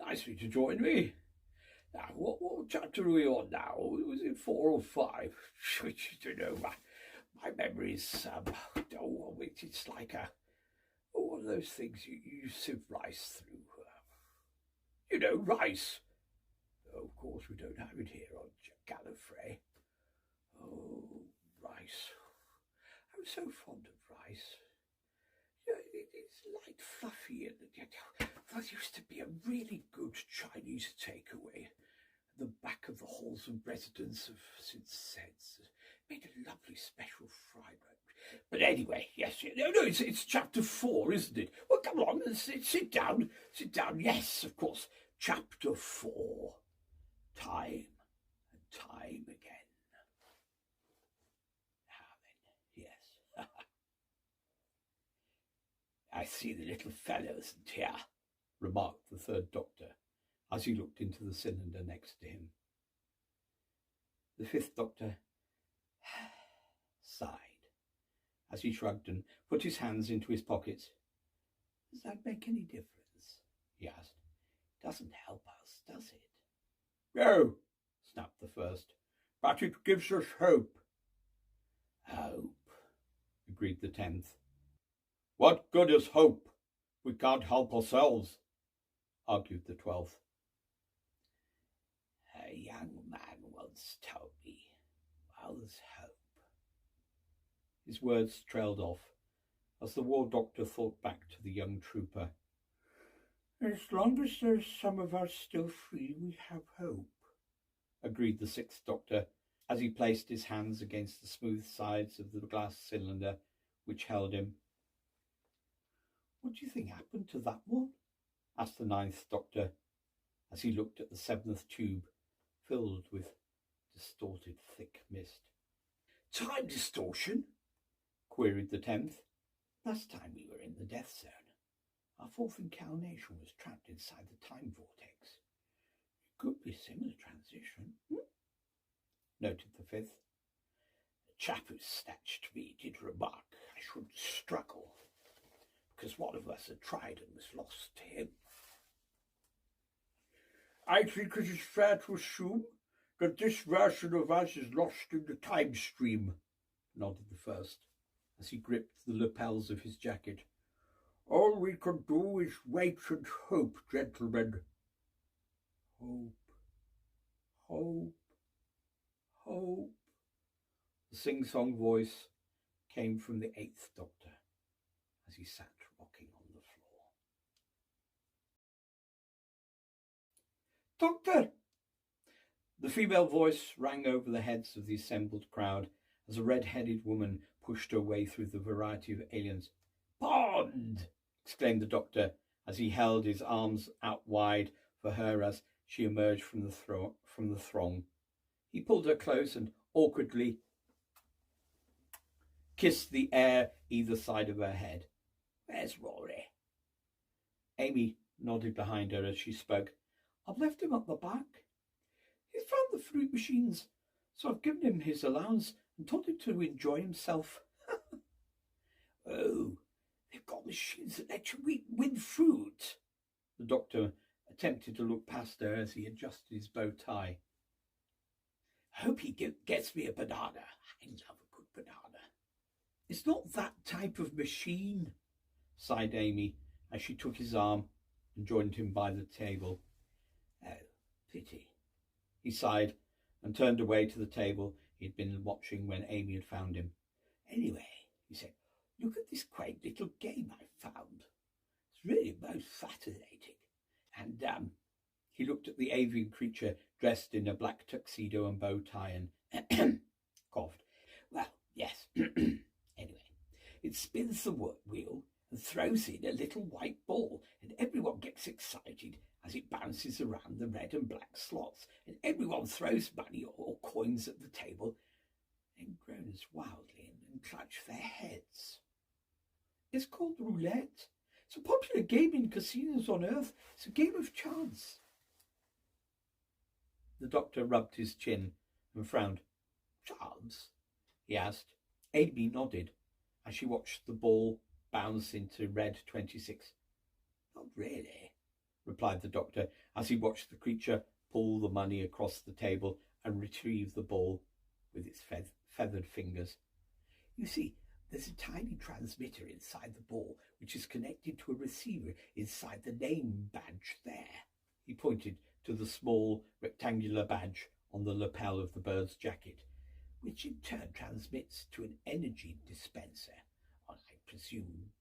Nice of you to join me. Now, what chapter are we on now? Was it 4 or 5? Which, you know, my memory's, it's like one of those things you sieve rice through. Rice. Oh, of course, we don't have it here on Gallifrey. Oh, rice. I'm so fond of rice. It's light, fluffy, and there used to be a really good Chinese takeaway at the back of the halls of residence of St. Sed's. Made a lovely special fry bread. But anyway, yes, no, it's chapter 4, isn't it? Well, come on, sit down. Yes, of course, chapter 4. Time and time again. Now then, yes. I see the little fellow isn't here, remarked the third Doctor, as he looked into the cylinder next to him. The fifth Doctor sighed, as he shrugged and put his hands into his pockets. Does that make any difference? He asked. Doesn't help us, does it? No, snapped the first, but it gives us hope. Hope, agreed the 10th. What good is hope? We can't help ourselves, argued the 12th. A young man once told me, while there's hope. His words trailed off, as the War Doctor thought back to the young trooper. As long as there's some of us still free, we have hope, agreed the 6th Doctor, as he placed his hands against the smooth sides of the glass cylinder which held him. What do you think happened to that one? Asked the 9th Doctor, as he looked at the 7th tube, filled with distorted thick mist. Time distortion? Queried the 10th. Last time we were in the death zone, our 4th incarnation was trapped inside the time vortex. It could be a similar transition, noted the 5th. The chap who snatched me did remark I shouldn't struggle, because one of us had tried and was lost to him. I think it is fair to assume that this version of us is lost in the time stream, nodded the first, as he gripped the lapels of his jacket. All we can do is wait and hope, gentlemen. Hope, hope, hope. The sing-song voice came from the 8th Doctor as he sat rocking on the floor. Doctor! The female voice rang over the heads of the assembled crowd as a red-headed woman pushed her way through the variety of aliens. Bond! Exclaimed the Doctor as he held his arms out wide for her as she emerged from the throng. He pulled her close and awkwardly kissed the air either side of her head. Where's Rory? Amy nodded behind her as she spoke. I've left him at the back. He's found the fruit machines, so I've given him his allowance and told him to enjoy himself. Oh, they've got machines that let you win fruit. The Doctor attempted to look past her as he adjusted his bow tie. I hope he gets me a banana. I love a good banana. It's not that type of machine, sighed Amy as she took his arm and joined him by the table. Oh, pity. He sighed and turned away to the table he had been watching when Amy had found him. Anyway, he said, look at this quaint little game I found. It's really most fascinating. And he looked at the avian creature dressed in a black tuxedo and bow tie and coughed. Well, yes. Anyway, it spins the wheel and throws in a little white ball, and everyone gets excited as it bounces around the red and black slots, and everyone throws money or coins at the table, then groans wildly and clutch their heads. It's called roulette. It's a popular game in casinos on Earth. It's a game of chance. The Doctor rubbed his chin and frowned. Chance? He asked. Amy nodded as she watched the ball bounce into red 26. Not really. replied the doctor, as he watched the creature pull the money across the table and retrieve the ball with its feathered fingers. You see, there's a tiny transmitter inside the ball, which is connected to a receiver inside the name badge there. He pointed to the small rectangular badge on the lapel of the bird's jacket, which in turn transmits to an energy dispenser, I presume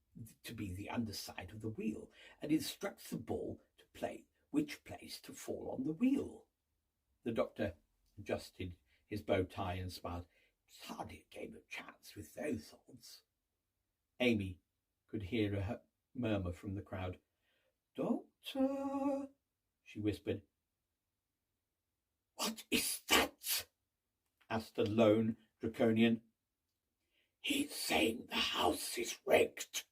to be the underside of the wheel, and instructs the ball to play which place to fall on the wheel. The doctor adjusted his bow tie and smiled. It's hardly a game of chance with those odds. Amy could hear a murmur from the crowd. Doctor, she whispered. What is that? Asked a lone draconian. He's saying the house is rigged,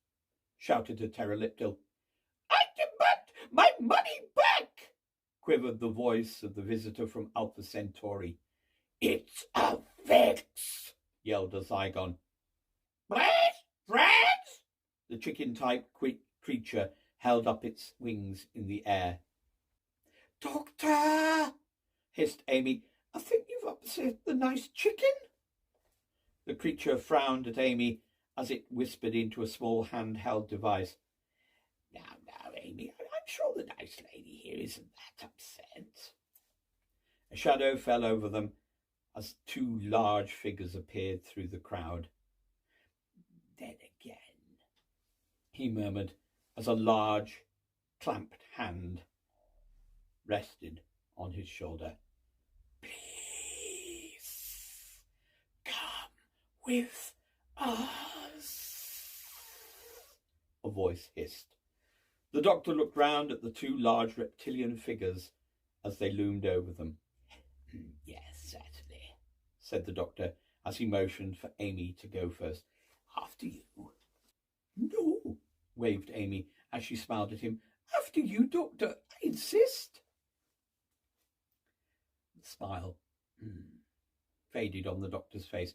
shouted a pterodactyl. I demand my money back, quivered the voice of the visitor from Alpha Centauri. It's a fix, yelled a Zygon. Brad! The chicken-type creature held up its wings in the air. Doctor, hissed Amy, I think you've upset the nice chicken. The creature frowned at Amy as it whispered into a small handheld device. Now, Amy, I'm sure the nice lady here isn't that upset. A shadow fell over them as two large figures appeared through the crowd. Then again, he murmured, as a large, clamped hand rested on his shoulder. Please, come with us, a voice hissed. The doctor looked round at the two large reptilian figures as they loomed over them. Yes, certainly, said the doctor as he motioned for Amy to go first. After you. No, waved Amy as she smiled at him. After you, Doctor, I insist. The smile faded on the doctor's face.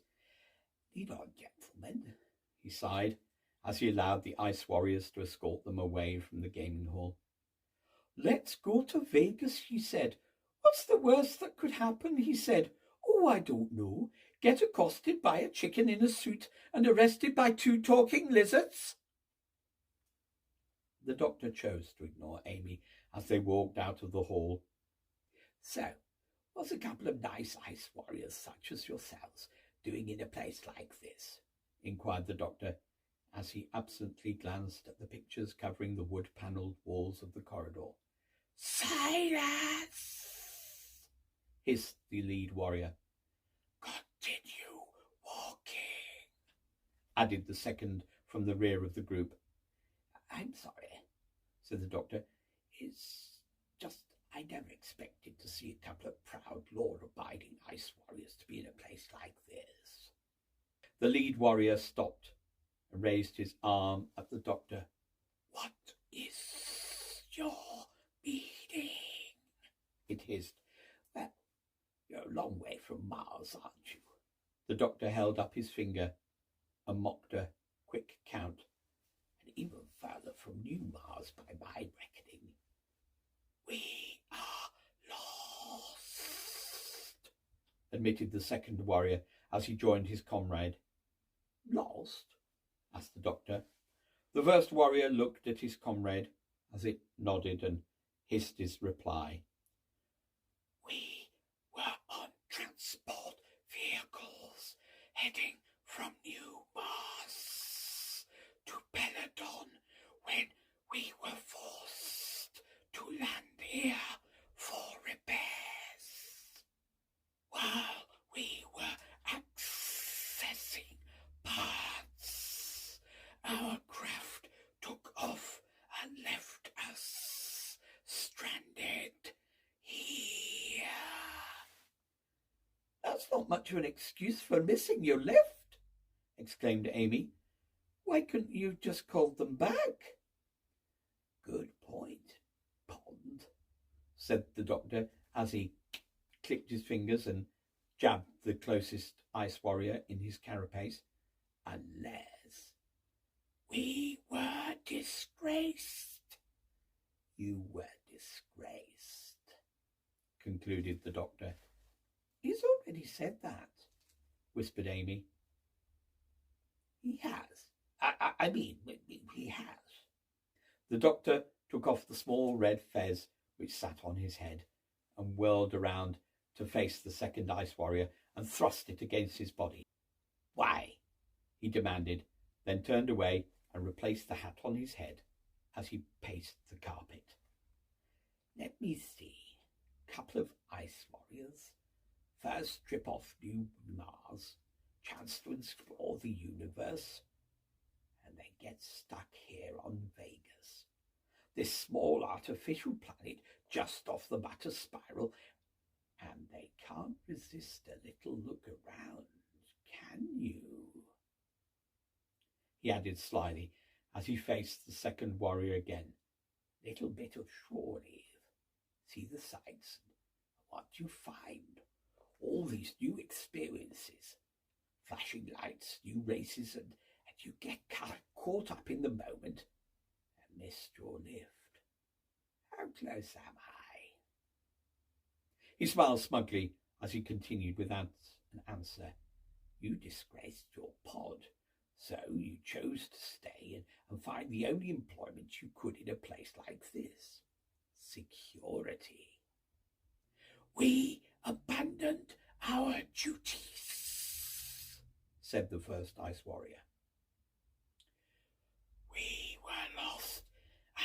Lead on, gentlemen, he sighed as he allowed the ice warriors to escort them away from the gaming hall. Let's go to Vegas, he said. What's the worst that could happen, he said. Oh, I don't know. Get accosted by a chicken in a suit and arrested by two talking lizards? The doctor chose to ignore Amy as they walked out of the hall. So, what's a couple of nice ice warriors such as yourselves doing in a place like this? Inquired the doctor as he absently glanced at the pictures covering the wood-panelled walls of the corridor. Silence! Hissed the lead warrior. Continue walking, added the second from the rear of the group. I'm sorry, said the doctor. It's just I never expected to see a couple of proud, law-abiding ice warriors to be in a place like this. The lead warrior stopped and raised his arm at the doctor. What is your meaning? It hissed. Well, you're a long way from Mars, aren't you? The doctor held up his finger and mocked a quick count, and even further from New Mars by my reckoning. We are lost, admitted the second warrior as he joined his comrade. Lost? Asked the doctor. The first warrior looked at his comrade as it nodded and hissed his reply. We were on transport vehicles heading from New Mars to Peladon when we were forced to land here for repairs. While we were accessing parts, our craft took off and left us stranded here. That's not much of an excuse for missing your lift, exclaimed Amy. Why couldn't you have just called them back? Good point, Pond, said the doctor as he clicked his fingers and jabbed the closest ice warrior in his carapace. Unless we were disgraced. You were disgraced, concluded the doctor. He's already said that, whispered Amy. He has. I mean, he has. The doctor took off the small red fez which sat on his head and whirled around to face the second ice warrior and thrust it against his body. Why? He demanded, then turned away and replaced the hat on his head as he paced the carpet. Let me see. Couple of ice warriors. First trip off New Mars. Chance to explore the universe. And they get stuck here on Vegas. This small artificial planet just off the Matter Spiral. And they can't resist a little look around, can you? He added slyly as he faced the second warrior again. Little bit of shore leave. See the sights and what you find. All these new experiences. Flashing lights, new races, and you get caught up in the moment and missed your lift. How close am I? He smiled smugly as he continued without an answer. You disgraced your pod, so you chose to stay and find the only employment you could in a place like this. Security. We abandoned our duties, said the first ice warrior. We were lost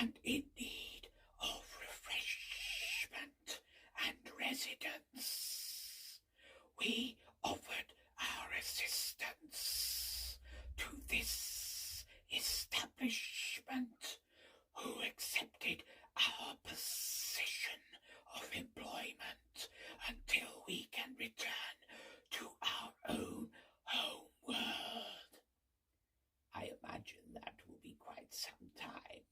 and in need of refreshment and residence. We offered our assistance to this establishment, who accepted our position of employment until we can return to our own home world. I imagine that will be quite some time,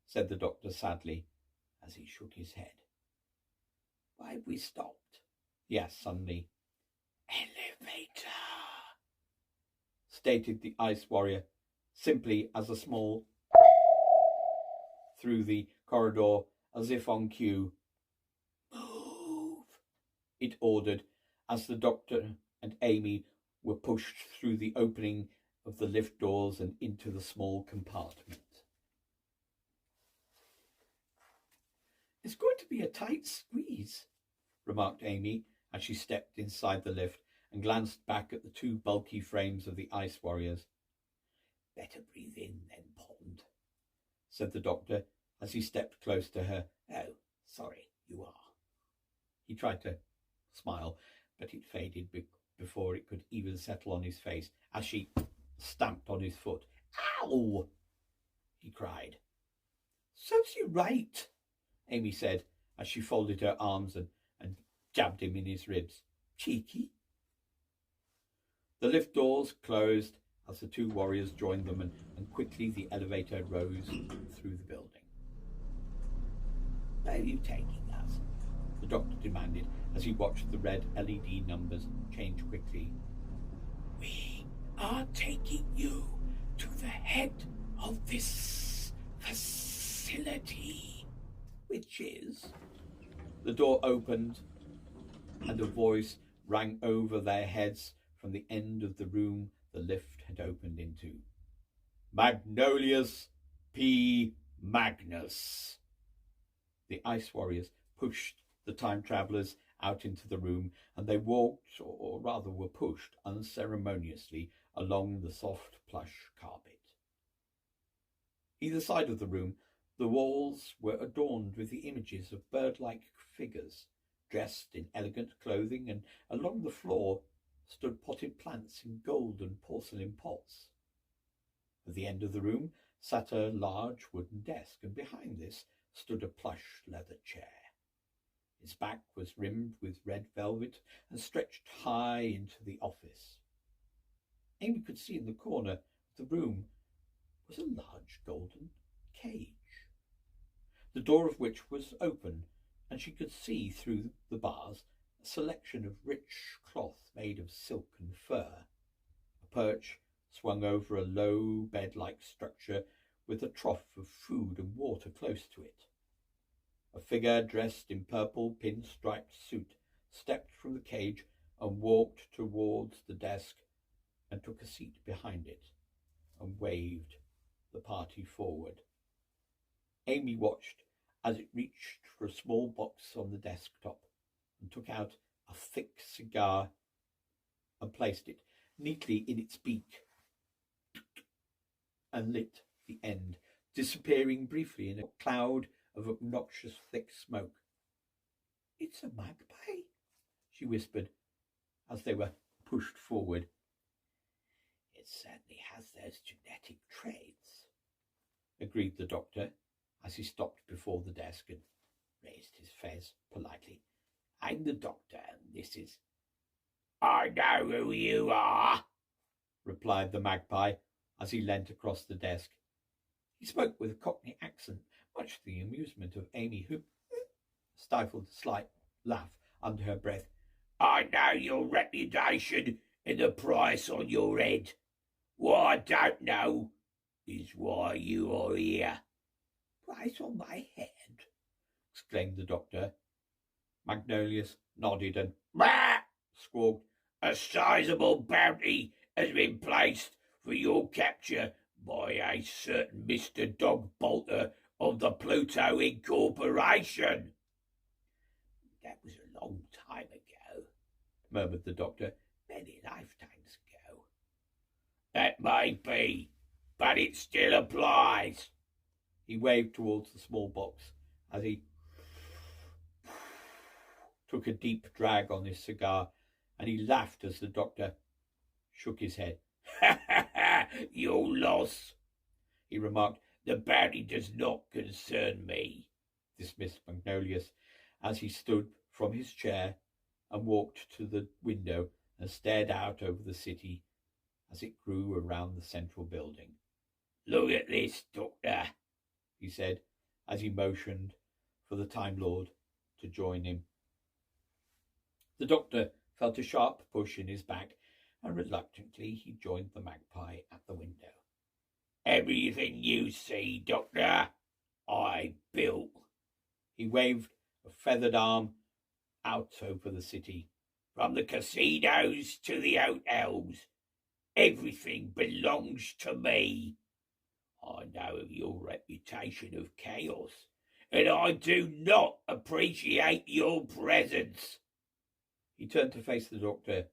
said the doctor sadly as he shook his head. Why have we stopped? He asked suddenly. Elevator, stated the ice warrior, simply as a small through the corridor as if on cue. Move, it ordered as the doctor and Amy were pushed through the opening of the lift doors and into the small compartment. It's going to be a tight squeeze, remarked Amy as she stepped inside the lift and glanced back at the two bulky frames of the ice warriors. Better breathe in then, Pond, said the doctor as he stepped close to her. Oh, sorry, you are. He tried to smile, but it faded before it could even settle on his face as she stamped on his foot. Ow! He cried. Serves you right, Amy said as she folded her arms and jabbed him in his ribs. Cheeky. The lift doors closed as the two warriors joined them, and quickly the elevator rose through the building. Where are you taking us? The doctor demanded as he watched the red LED numbers change quickly. We are taking you to the head of this facility. Which is? The door opened and a voice rang over their heads from the end of the room the lift had opened into. Magnolius P. Magnus. The ice warriors pushed the time travellers out into the room, and they walked, or rather were pushed, unceremoniously along the soft plush carpet. Either side of the room, the walls were adorned with the images of bird-like figures, dressed in elegant clothing, and along the floor stood potted plants in gold and porcelain pots. At the end of the room sat a large wooden desk, and behind this stood a plush leather chair. Its back was rimmed with red velvet and stretched high into the office. Amy could see in the corner of the room was a large golden cage, the door of which was open, and she could see through the bars a selection of rich cloth made of silk and fur. A perch swung over a low bed-like structure with a trough of food and water close to it. A figure dressed in purple pin-striped suit stepped from the cage and walked towards the desk and took a seat behind it and waved the party forward. Amy watched as it reached for a small box on the desktop and took out a thick cigar and placed it neatly in its beak and lit the end, disappearing briefly in a cloud of obnoxious thick smoke. "It's a magpie," she whispered as they were pushed forward. "It certainly has those genetic traits," agreed the doctor as he stopped before the desk and raised his fez politely. "I'm the doctor, and this is—" "I know who you are," replied the magpie as he leant across the desk. He spoke with a Cockney accent, much to the amusement of Amy, who stifled a slight laugh under her breath. "I know your reputation and the price on your head. What I don't know is why you are here." "Price on my head?" exclaimed the doctor. Magnolius nodded and squawked, "A sizable bounty has been placed for your capture by a certain Mr. Dog Bolter of the Pluto Incorporation." "That was a long time ago," murmured the doctor. "Many lifetimes ago." "That may be, but it still applies." He waved towards the small box as he took a deep drag on his cigar, and he laughed as the doctor shook his head. "Your loss," he remarked. "The bounty does not concern me," dismissed Magnolius as he stood from his chair and walked to the window and stared out over the city as it grew around the central building. "Look at this, Doctor," he said as he motioned for the Time Lord to join him. The doctor felt a sharp push in his back, and reluctantly he joined the magpie at the window. "Everything you see, Doctor, I built." He waved a feathered arm out over the city. "From the casinos to the hotels, everything belongs to me. I know of your reputation of chaos, and I do not appreciate your presence." He turned to face the doctor.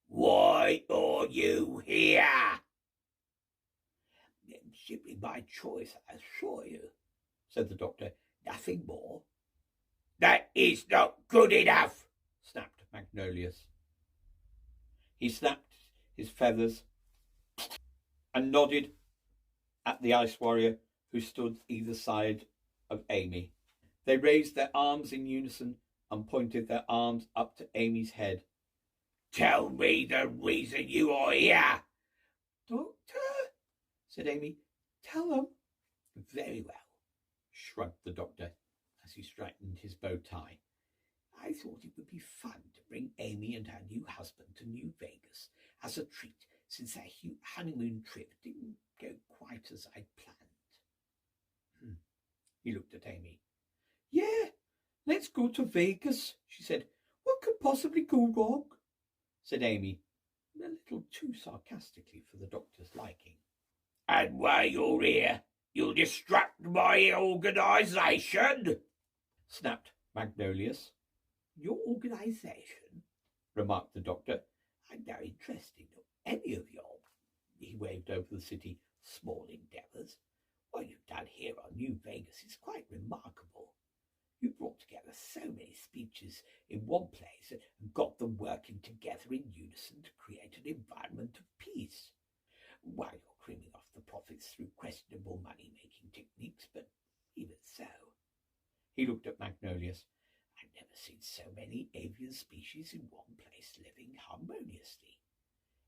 "Why are you here?" "Simply by choice, I assure you," said the doctor. "Nothing more." "That is not good enough," snapped Magnolius. He snapped his feathers and nodded at the ice warrior who stood either side of Amy. They raised their arms in unison and pointed their arms up to Amy's head. "Tell me the reason you are here." "Doctor," said Amy, "tell them." "Very well," shrugged the doctor as he straightened his bow tie. "I thought it would be fun to bring Amy and her new husband to New Vegas as a treat, since their honeymoon trip didn't go quite as I'd planned." He looked at Amy. "Yeah, let's go to Vegas," she said. "What could possibly go wrong?" said Amy, a little too sarcastically for the doctor's liking. "And while you're here, you'll distract my organisation?" snapped Magnolius. "Your organisation?" remarked the doctor. "I'm now interested in any of your—" He waved over the city, "small endeavours. What you've done here on New Vegas is quite remarkable. You brought together so many speeches in one place and got them working together in unison to create an environment of peace, while you're creaming off the profits through questionable money-making techniques, but even so." He looked at Magnolius. "I've never seen so many avian species in one place living harmoniously.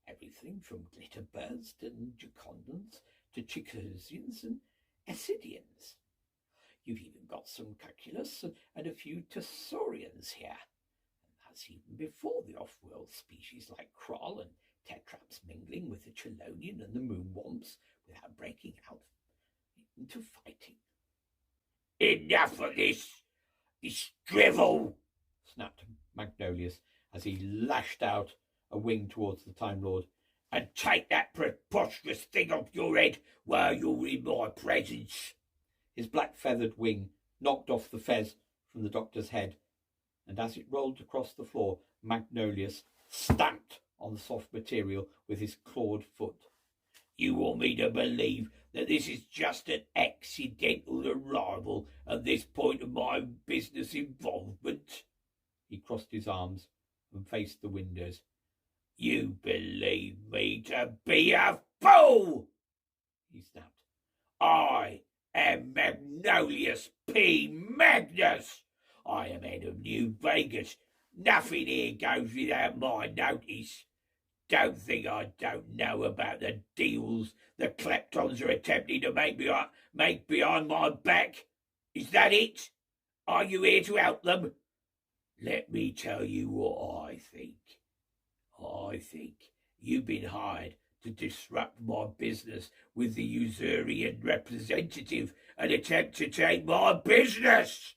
Everything from glitterbirds to jacondans to chicosians and Essidians. You've even got some cuculus and a few Tessorians here. And that's even before the off-world species like Kroll and Tetraps mingling with the Chelonian and the Moonwomps without breaking out into fighting." "Enough of this! This drivel! Snapped Magnolius as he lashed out a wing towards the Time Lord. And take that preposterous thing off your head while you're in my presence. His black feathered wing knocked off the fez from the doctor's head, and as it rolled across the floor, Magnolius stamped on the soft material with his clawed foot. You want me to believe that this is just an accidental arrival at this point of my business involvement? He crossed his arms and faced the windows. You believe me to be a fool, he snapped. I am Magnolius P. Magnus. I am head of New Vegas. Nothing here goes without my notice. Don't think I don't know about the deals the kleptons are attempting to make behind my back. Is that it? Are you here to help them? Let me tell you what I think. I think you've been hired to disrupt my business with the Usurian representative and attempt to take my business.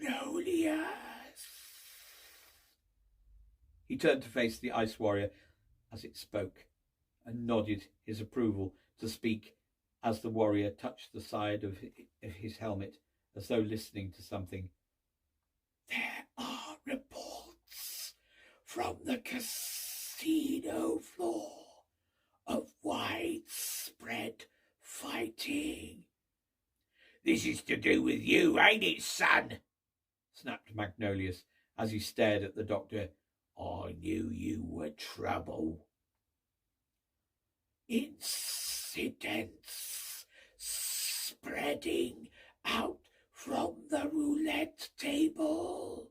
Magnolius. He turned to face the Ice Warrior as it spoke and nodded his approval to speak as the warrior touched the side of his helmet as though listening to something. There are reports from the casino floor of widespread fighting. This is to do with you, ain't it, son? Snapped Magnolius as he stared at the doctor. I knew you were trouble. Incidents spreading out from the roulette table,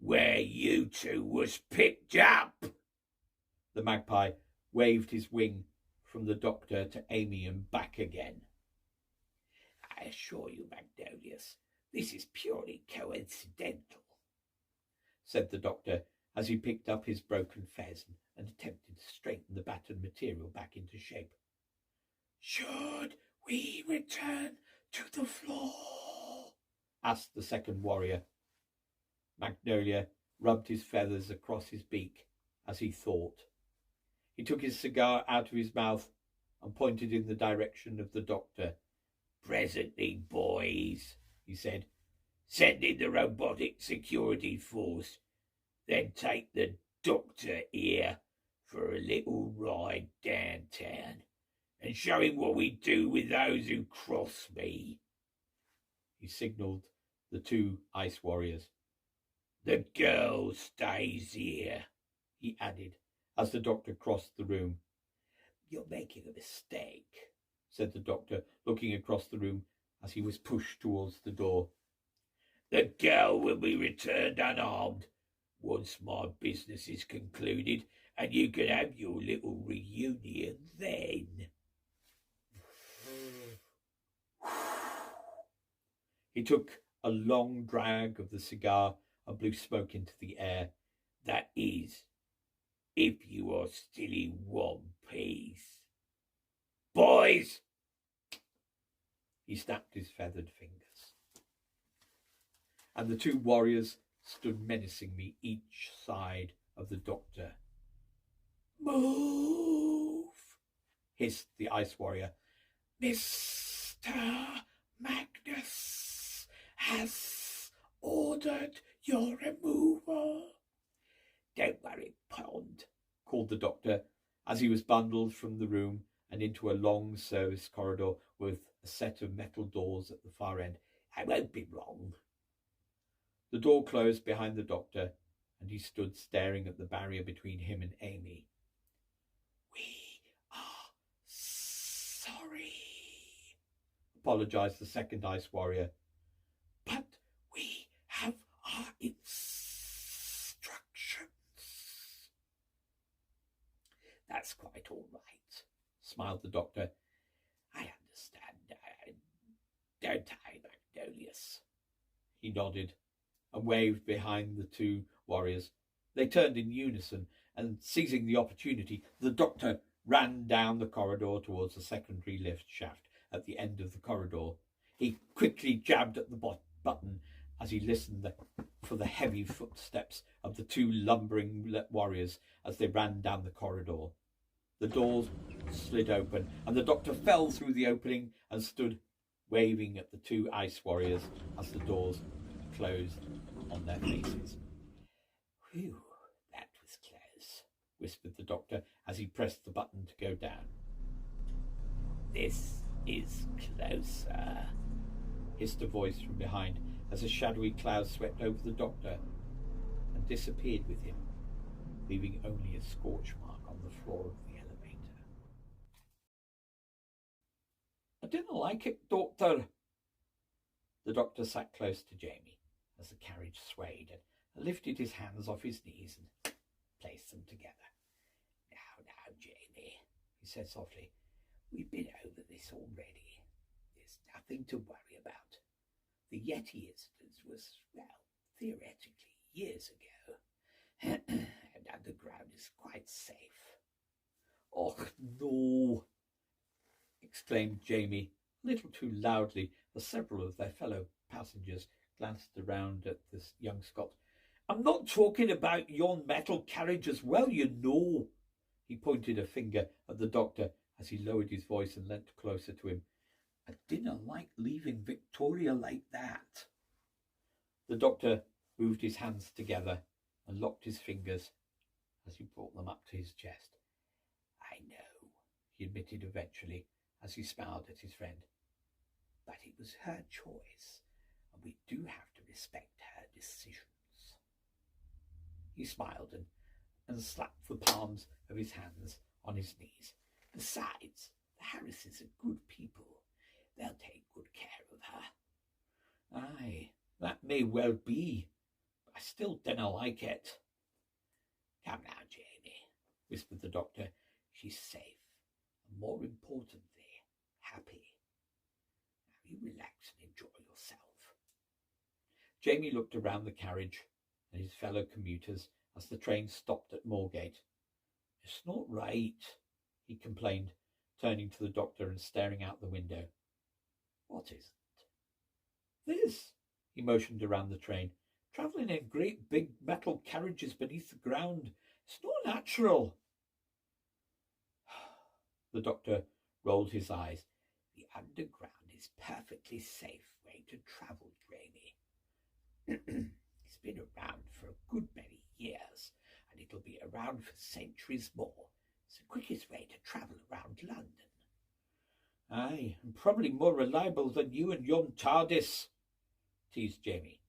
where you two was picked up. The magpie waved his wing from the doctor to Amy and back again. I assure you, Magnolius, this is purely coincidental, said the doctor as he picked up his broken fez and attempted to straighten the battered material back into shape. Should we return to the floor? Asked the second warrior. Magnolia rubbed his feathers across his beak as he thought. He took his cigar out of his mouth and pointed in the direction of the doctor. Presently, boys, he said, send in the robotic security force, then take the doctor here for a little ride downtown and show him what we do with those who cross me. He signalled the two ice warriors. The girl stays here, he added as the doctor crossed the room. You're making a mistake, said the doctor, looking across the room as he was pushed towards the door. The girl will be returned unarmed once my business is concluded, and you can have your little reunion then. He took a long drag of the cigar and blew smoke into the air. That is, if you are still in one piece. Boys! He snapped his feathered fingers. And the two warriors stood menacingly each side of the doctor. Move! Hissed the ice warrior. Mr. Magnus has ordered your removal. Don't worry, Pond, called the doctor as he was bundled from the room and into a long service corridor with a set of metal doors at the far end. I won't be wrong. The door closed behind the doctor, and he stood staring at the barrier between him and Amy. We are sorry, apologized the second ice warrior, but we have our instructions. That's quite all right, smiled the doctor. I understand, don't I, Magnolius? He nodded and waved behind the two warriors. They turned in unison, and seizing the opportunity, the doctor ran down the corridor towards the secondary lift shaft at the end of the corridor quickly jabbed at the button as he listened for the heavy footsteps of the two lumbering warriors as they ran down the corridor. The doors slid open, and the doctor fell through the opening and stood waving at the two ice warriors as the doors closed on their faces. "Whew, that was close," whispered the doctor as he pressed the button to go down. "This is closer," hissed a voice from behind as a shadowy cloud swept over the doctor and disappeared with him, leaving only a scorch mark on the floor of the elevator. "I didn't like it, Doctor." The doctor sat close to Jamie as the carriage swayed and lifted his hands off his knees and placed them together. Now, Jamie," he said softly, "we've been over this already. There's nothing to worry about. The Yeti incident was, well, theoretically years ago, and underground is quite safe." "Oh, no," exclaimed Jamie, a little too loudly, as several of their fellow passengers glanced around at this young Scot. "I'm not talking about yon metal carriage as well, you know." He pointed a finger at the doctor as he lowered his voice and leant closer to him. "I didn't like leaving Victoria like that." The doctor moved his hands together and locked his fingers as he brought them up to his chest. "I know," he admitted eventually as he smiled at his friend. "But it was her choice, and we do have to respect her decisions." He smiled and slapped the palms of his hands on his knees. "Besides, the Harrises are good people. They'll take good care of her." "Aye, that may well be, but I still dinna like it." "Come now, Jamie," whispered the doctor. "She's safe, and more importantly, happy. Now you relax and enjoy yourself." Jamie looked around the carriage and his fellow commuters as the train stopped at Moorgate. "It's not right," he complained, turning to the doctor and staring out the window. "What isn't?" "This," he motioned around the train. "Travelling in great big metal carriages beneath the ground. It's not natural." The doctor rolled his eyes. "The underground is perfectly safe way to travel, Jamie. It's been around for a good many years, and it'll be around for centuries more. It's the quickest way to travel around London." "Aye, and probably more reliable than you and yon TARDIS," teased Jamie.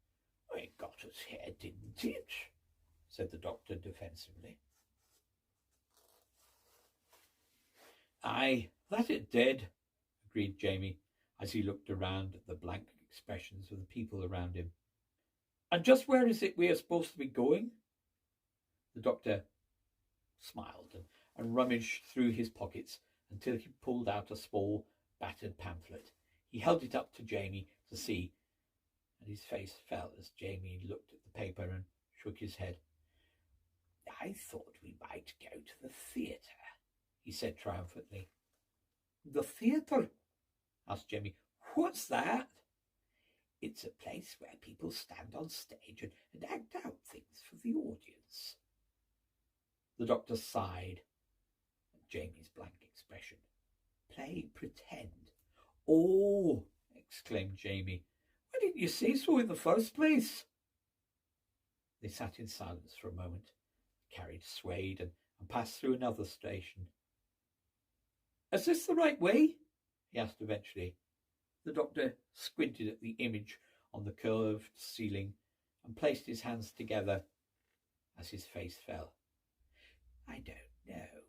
"It got us here, didn't it?" said the doctor defensively. "Aye, that it did," agreed Jamie as he looked around at the blank expressions of the people around him. "And just where is it we are supposed to be going?" The doctor smiled and rummaged through his pockets until he pulled out a small, battered pamphlet. He held it up to Jamie to see, and his face fell as Jamie looked at the paper and shook his head. "I thought we might go to the theatre," he said triumphantly. "The theatre?" asked Jamie. "What's that?" "It's a place where people stand on stage and act out things for the audience." The doctor sighed at Jamie's blank expression. "Play pretend." "Oh," exclaimed Jamie. "Why didn't you say so in the first place?" They sat in silence for a moment. The carriage swayed and passed through another station. "Is this the right way?" he asked eventually. The doctor squinted at the image on the curved ceiling and placed his hands together as his face fell. "I don't know,"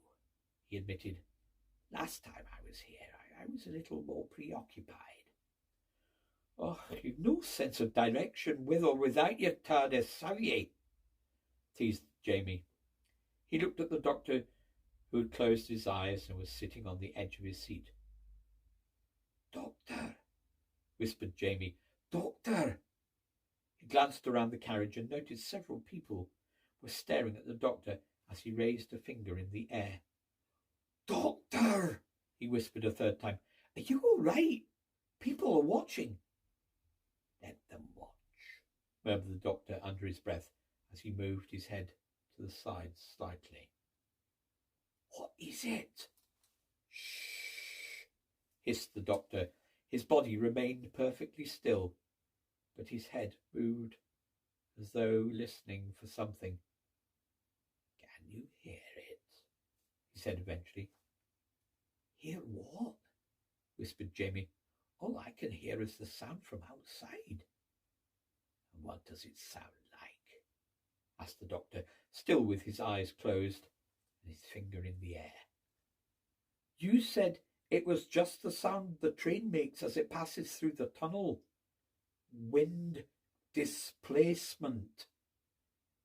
he admitted. "Last time I was here, I was a little more preoccupied." "Oh, you've no sense of direction with or without your TARDIS, have ye?" teased Jamie. He looked at the doctor, who had closed his eyes and was sitting on the edge of his seat. "Doctor," whispered Jamie. "Doctor!" He glanced around the carriage and noticed several people were staring at the doctor as he raised a finger in the air. "Doctor!" he whispered a third time. "Are you all right? People are watching." murmured the doctor under his breath as he moved his head to the side slightly. What is it? Shh, hissed the doctor. His body remained perfectly still, but his head moved as though listening for something. Can you hear it? He said eventually. Hear what? Whispered Jamie. All I can hear is the sound from outside. And what does it sound like? Asked the doctor, still with his eyes closed and his finger in the air. You said it was just the sound the train makes as it passes through the tunnel. Wind displacement.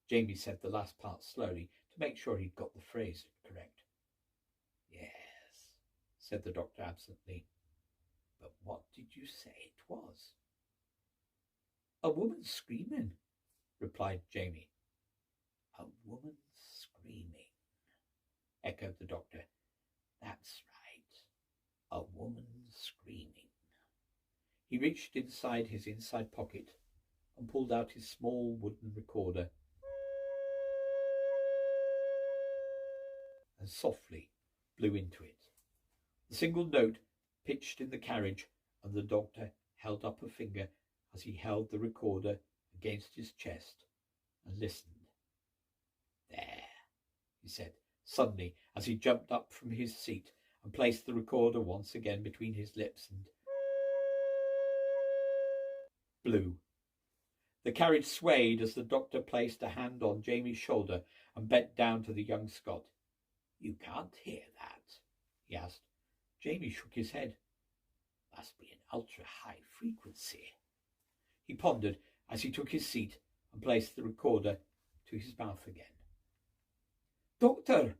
Jamie said the last part slowly to make sure he'd got the phrase correct. Yes, said the doctor absently. But what did you say it was? A woman screaming, replied Jamie. A woman screaming, echoed the doctor. That's right, a woman screaming. He reached inside his inside pocket and pulled out his small wooden recorder and softly blew into it. The single note pitched in the carriage, and the doctor held up a finger as he held the recorder against his chest and listened. There, he said suddenly as he jumped up from his seat and placed the recorder once again between his lips and blew. The carriage swayed as the doctor placed a hand on Jamie's shoulder and bent down to the young Scot. You can't hear that? He asked. Jamie shook his head. Must be an ultra-high frequency. He pondered as he took his seat and placed the recorder to his mouth again. Doctor!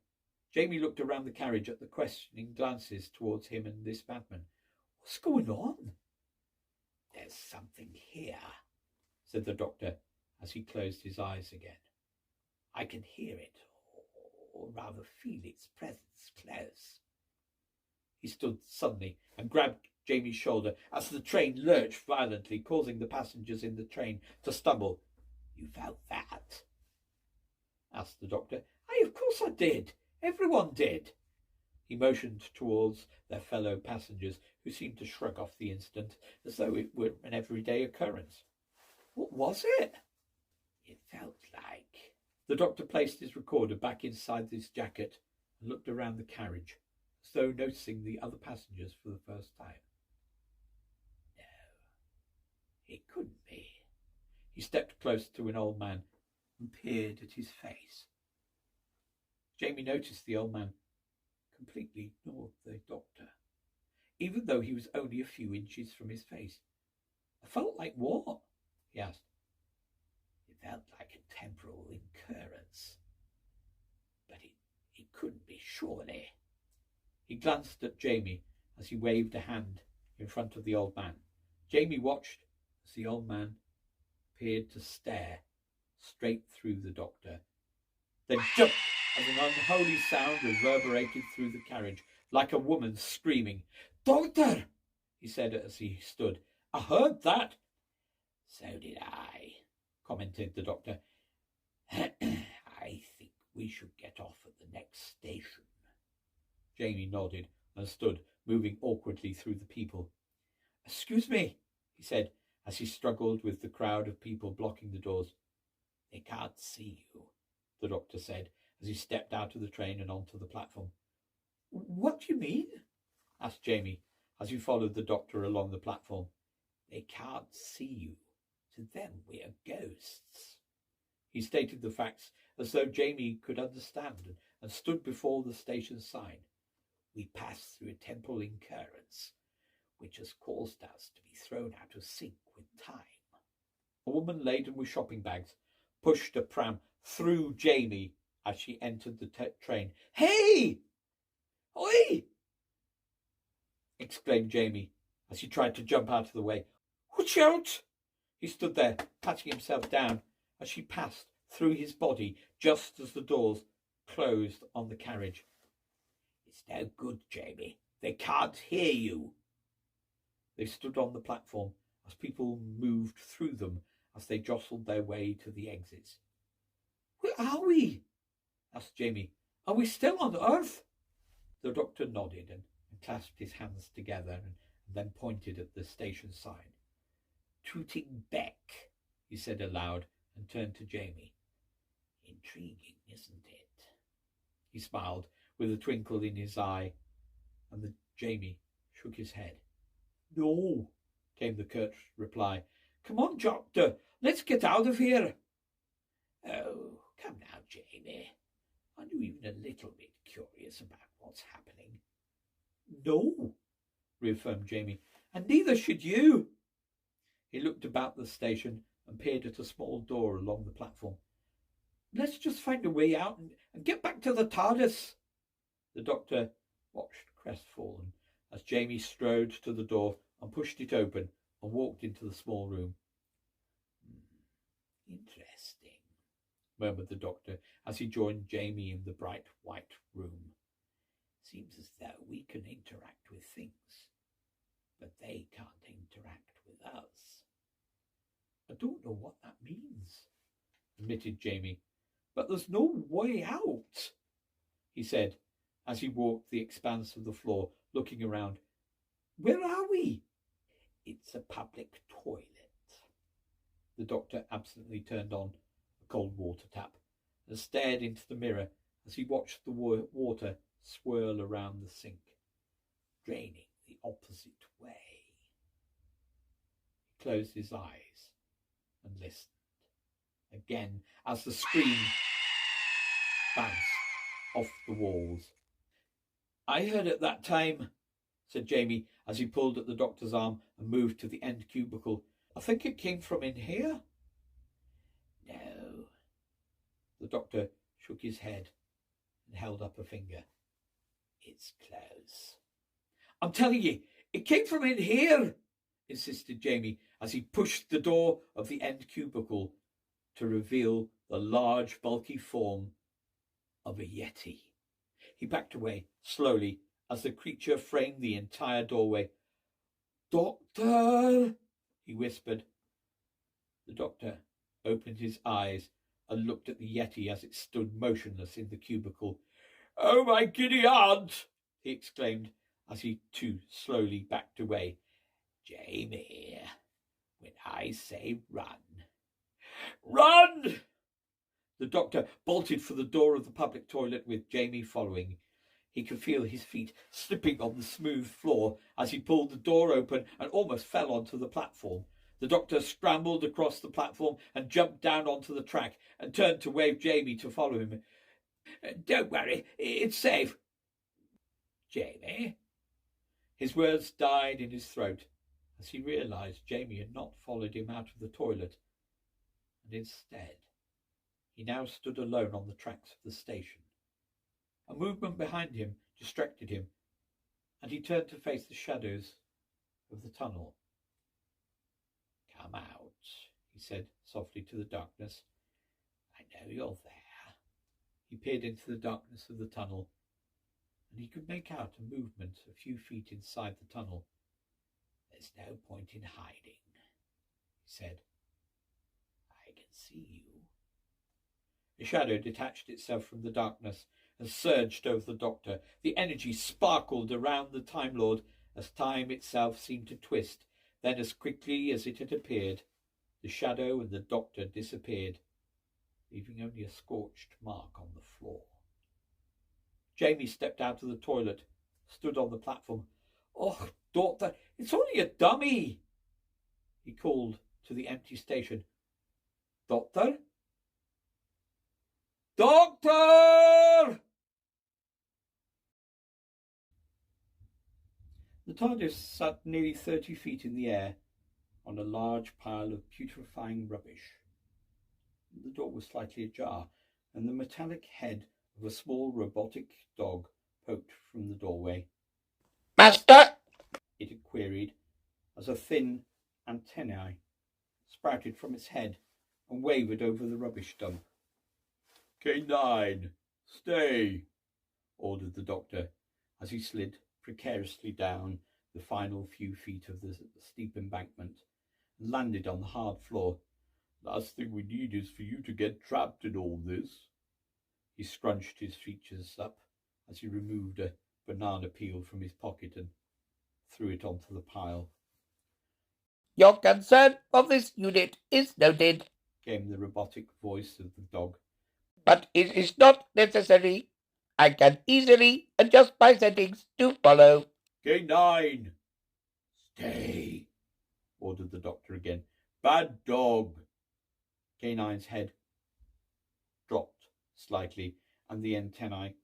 Jamie looked around the carriage at the questioning glances towards him and this madman. What's going on? There's something here, said the doctor as he closed his eyes again. I can hear it, or rather feel its presence close. He stood suddenly and grabbed Jamie's shoulder as the train lurched violently, causing the passengers in the train to stumble. You felt that? Asked the doctor. Aye, of course I did. Everyone did. He motioned towards their fellow passengers, who seemed to shrug off the incident as though it were an everyday occurrence. What was it? It felt like... The doctor placed his recorder back inside his jacket and looked around the carriage, as though noticing the other passengers for the first time. No, it couldn't be. He stepped close to an old man and peered at his face. Jamie noticed the old man completely ignored the doctor, even though he was only a few inches from his face. I felt like what? He asked. It felt like a temporal incurrence. But it couldn't be, surely. He glanced at Jamie as he waved a hand in front of the old man. Jamie watched as the old man appeared to stare straight through the doctor, then jumped as an unholy sound reverberated through the carriage, like a woman screaming. Doctor! He said as he stood. I heard that. So did I, commented the doctor. I think we should get off at the next station. Jamie nodded and stood, moving awkwardly through the people. Excuse me, he said as he struggled with the crowd of people blocking the doors. They can't see you, the doctor said as he stepped out of the train and onto the platform. What do you mean? Asked Jamie as he followed the doctor along the platform. They can't see you. To them we are ghosts. He stated the facts as though Jamie could understand and stood before the station sign. We passed through a temporal incurrence, which has caused us to be thrown out of sync with time. A woman laden with shopping bags pushed a pram through Jamie as she entered the train. Hey! Oi! Exclaimed Jamie as he tried to jump out of the way. Watch out! He stood there, patting himself down as she passed through his body just as the doors closed on the carriage. It's no good, Jamie. They can't hear you. They stood on the platform as people moved through them as they jostled their way to the exits. "Where are we?" asked Jamie. "Are we still on Earth?" The doctor nodded and clasped his hands together and then pointed at the station sign. "Tooting Bec," he said aloud and turned to Jamie. "Intriguing, isn't it?" He smiled with a twinkle in his eye, and Jamie shook his head. "No," came the curt reply. "Come on, Doctor, let's get out of here." "Oh, come now, Jamie. Aren't you even a little bit curious about what's happening?" "No," reaffirmed Jamie, "and neither should you." He looked about the station and peered at a small door along the platform. "Let's just find a way out and get back to the TARDIS." The doctor watched crestfallen as Jamie strode to the door and pushed it open and walked into the small room. "Interesting," murmured the doctor as he joined Jamie in the bright white room. "Seems as though we can interact with things, but they can't interact with us." "I don't know what that means," admitted Jamie. "But there's no way out," he said as he walked the expanse of the floor, looking around. "Where are we?" "It's a public toilet." The doctor absently turned on a cold water tap and stared into the mirror as he watched the water swirl around the sink, draining the opposite way. He closed his eyes and listened again as the scream bounced off the walls. "I heard it that time," said Jamie as he pulled at the doctor's arm and moved to the end cubicle. "I think it came from in here." "No." The doctor shook his head and held up a finger. "It's close." "I'm telling you, it came from in here," insisted Jamie as he pushed the door of the end cubicle to reveal the large, bulky form of a Yeti. He backed away slowly as the creature framed the entire doorway. "Doctor," he whispered. The doctor opened his eyes and looked at the Yeti as it stood motionless in the cubicle. "Oh, my giddy aunt!" he exclaimed as he too slowly backed away. "Jamie, when I say run, run!" The doctor bolted for the door of the public toilet with Jamie following. He could feel his feet slipping on the smooth floor as he pulled the door open and almost fell onto the platform. The doctor scrambled across the platform and jumped down onto the track and turned to wave Jamie to follow him. "Don't worry, it's safe." "Jamie?" His words died in his throat as he realized Jamie had not followed him out of the toilet, and instead he now stood alone on the tracks of the station. A movement behind him distracted him, and he turned to face the shadows of the tunnel. "Come out," he said softly to the darkness. "I know you're there." He peered into the darkness of the tunnel, and he could make out a movement a few feet inside the tunnel. "There's no point in hiding," he said. "I can see you." A shadow detached itself from the darkness and surged over the doctor. The energy sparkled around the Time Lord as time itself seemed to twist. Then, as quickly as it had appeared, the shadow and the doctor disappeared, leaving only a scorched mark on the floor. Jamie stepped out of the toilet, stood on the platform. "Oh, doctor, it's only a dummy," he called to the empty station. "Doctor? Doctor!" The TARDIS sat nearly 30 feet in the air on a large pile of putrefying rubbish. The door was slightly ajar, and the metallic head of a small robotic dog poked from the doorway. "Master?" it had queried, as a thin antennae sprouted from its head and wavered over the rubbish dump. "K9, stay," ordered the doctor as he slid precariously down the final few feet of the steep embankment and landed on the hard floor. Last thing we need is for you to get trapped in all this. He scrunched his features up as he removed a banana peel from his pocket and threw it onto the pile. Your concern for this unit is noted, came the robotic voice of the dog. But it is not necessary. I can easily adjust my settings to follow. K9! Stay! ordered the doctor again. Bad dog! K9's head dropped slightly, and the antennae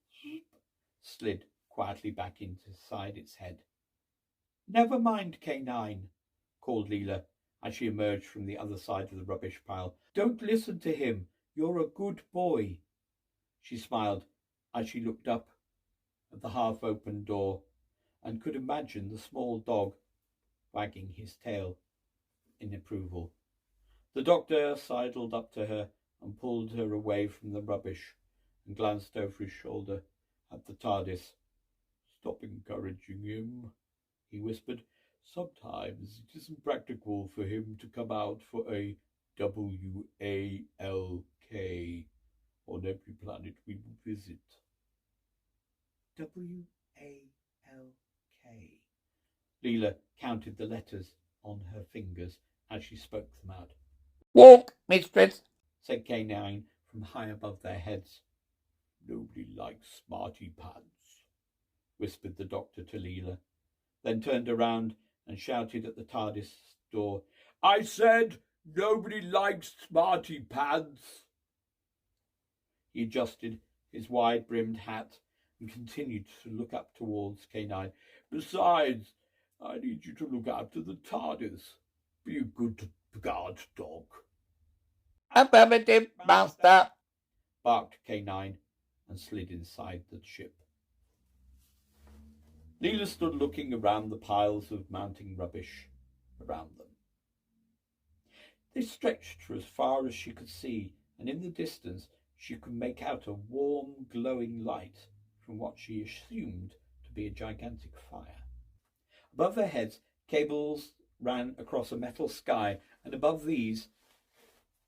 slid quietly back inside its head. Never mind, K9, called Leela as she emerged from the other side of the rubbish pile. Don't listen to him. You're a good boy. She smiled as she looked up at the half-open door and could imagine the small dog wagging his tail in approval. The doctor sidled up to her and pulled her away from the rubbish and glanced over his shoulder at the TARDIS. Stop encouraging him, he whispered. Sometimes it isn't practical for him to come out for a WALK on every planet we visit. WALK. Leela counted the letters on her fingers as she spoke them out. Walk, mistress, said K9 from high above their heads. Nobody likes smarty pants, whispered the doctor to Leela, then turned around and shouted at the TARDIS door. I said nobody likes smarty pants. He adjusted his wide-brimmed hat and continued to look up towards K9. Besides, I need you to look after the TARDIS. Be a good guard dog. Affirmative, master, barked K9 and slid inside the ship. Leela stood looking around the piles of mounting rubbish around them. They stretched for as far as she could see, and in the distance she could make out a warm, glowing light from what she assumed to be a gigantic fire. Above their heads, cables ran across a metal sky, and above these,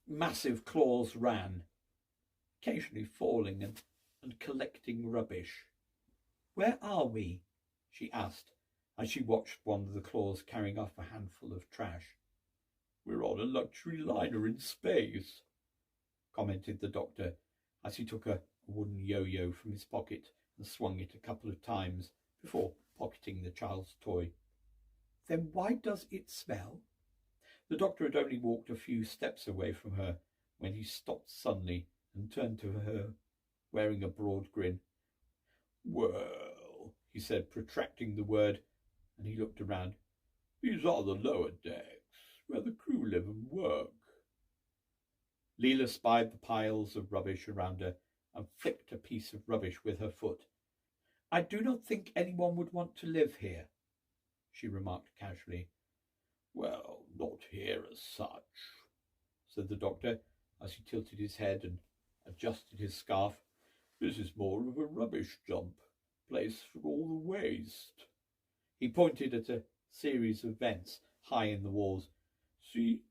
massive claws ran, occasionally falling and collecting rubbish. Where are we? She asked as she watched one of the claws carrying off a handful of trash. We're on a luxury liner in space, commented the doctor as he took a wooden yo-yo from his pocket and swung it a couple of times before pocketing the child's toy. Then why does it smell? The doctor had only walked a few steps away from her when he stopped suddenly and turned to her, wearing a broad grin. Well, he said, protracting the word, and he looked around. These are the lower decks, where the crew live and work. Leela spied the piles of rubbish around her and flicked a piece of rubbish with her foot. I do not think anyone would want to live here, she remarked casually. Well, not here as such, said the doctor as he tilted his head and adjusted his scarf. This is more of a rubbish dump, place for all the waste. He pointed at a series of vents high in the walls. See,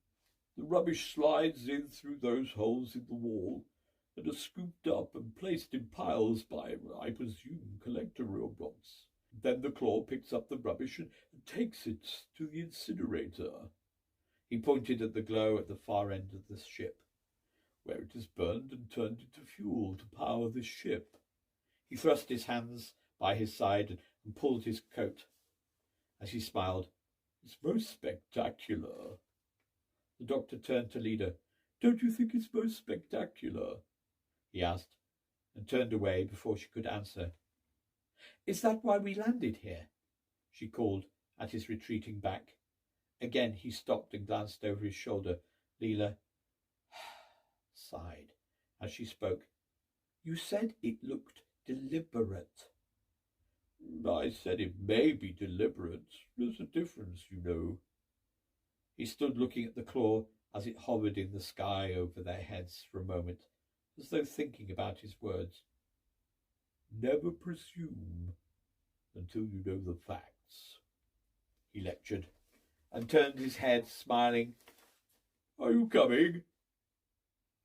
the rubbish slides in through those holes in the wall and are scooped up and placed in piles by, I presume, collector robots. Then the claw picks up the rubbish and takes it to the incinerator. He pointed at the glow at the far end of the ship, where it is burned and turned into fuel to power the ship. He thrust his hands by his side and pulled his coat. As he smiled, It's most spectacular. The doctor turned to Leela. Don't you think it's most spectacular? He asked, and turned away before she could answer. Is that why we landed here? She called at his retreating back. Again he stopped and glanced over his shoulder. Leela sighed as she spoke. You said it looked deliberate. I said it may be deliberate. There's a difference, you know. He stood looking at the claw as it hovered in the sky over their heads for a moment, as though thinking about his words. Never presume until you know the facts, he lectured, and turned his head, smiling. Are you coming?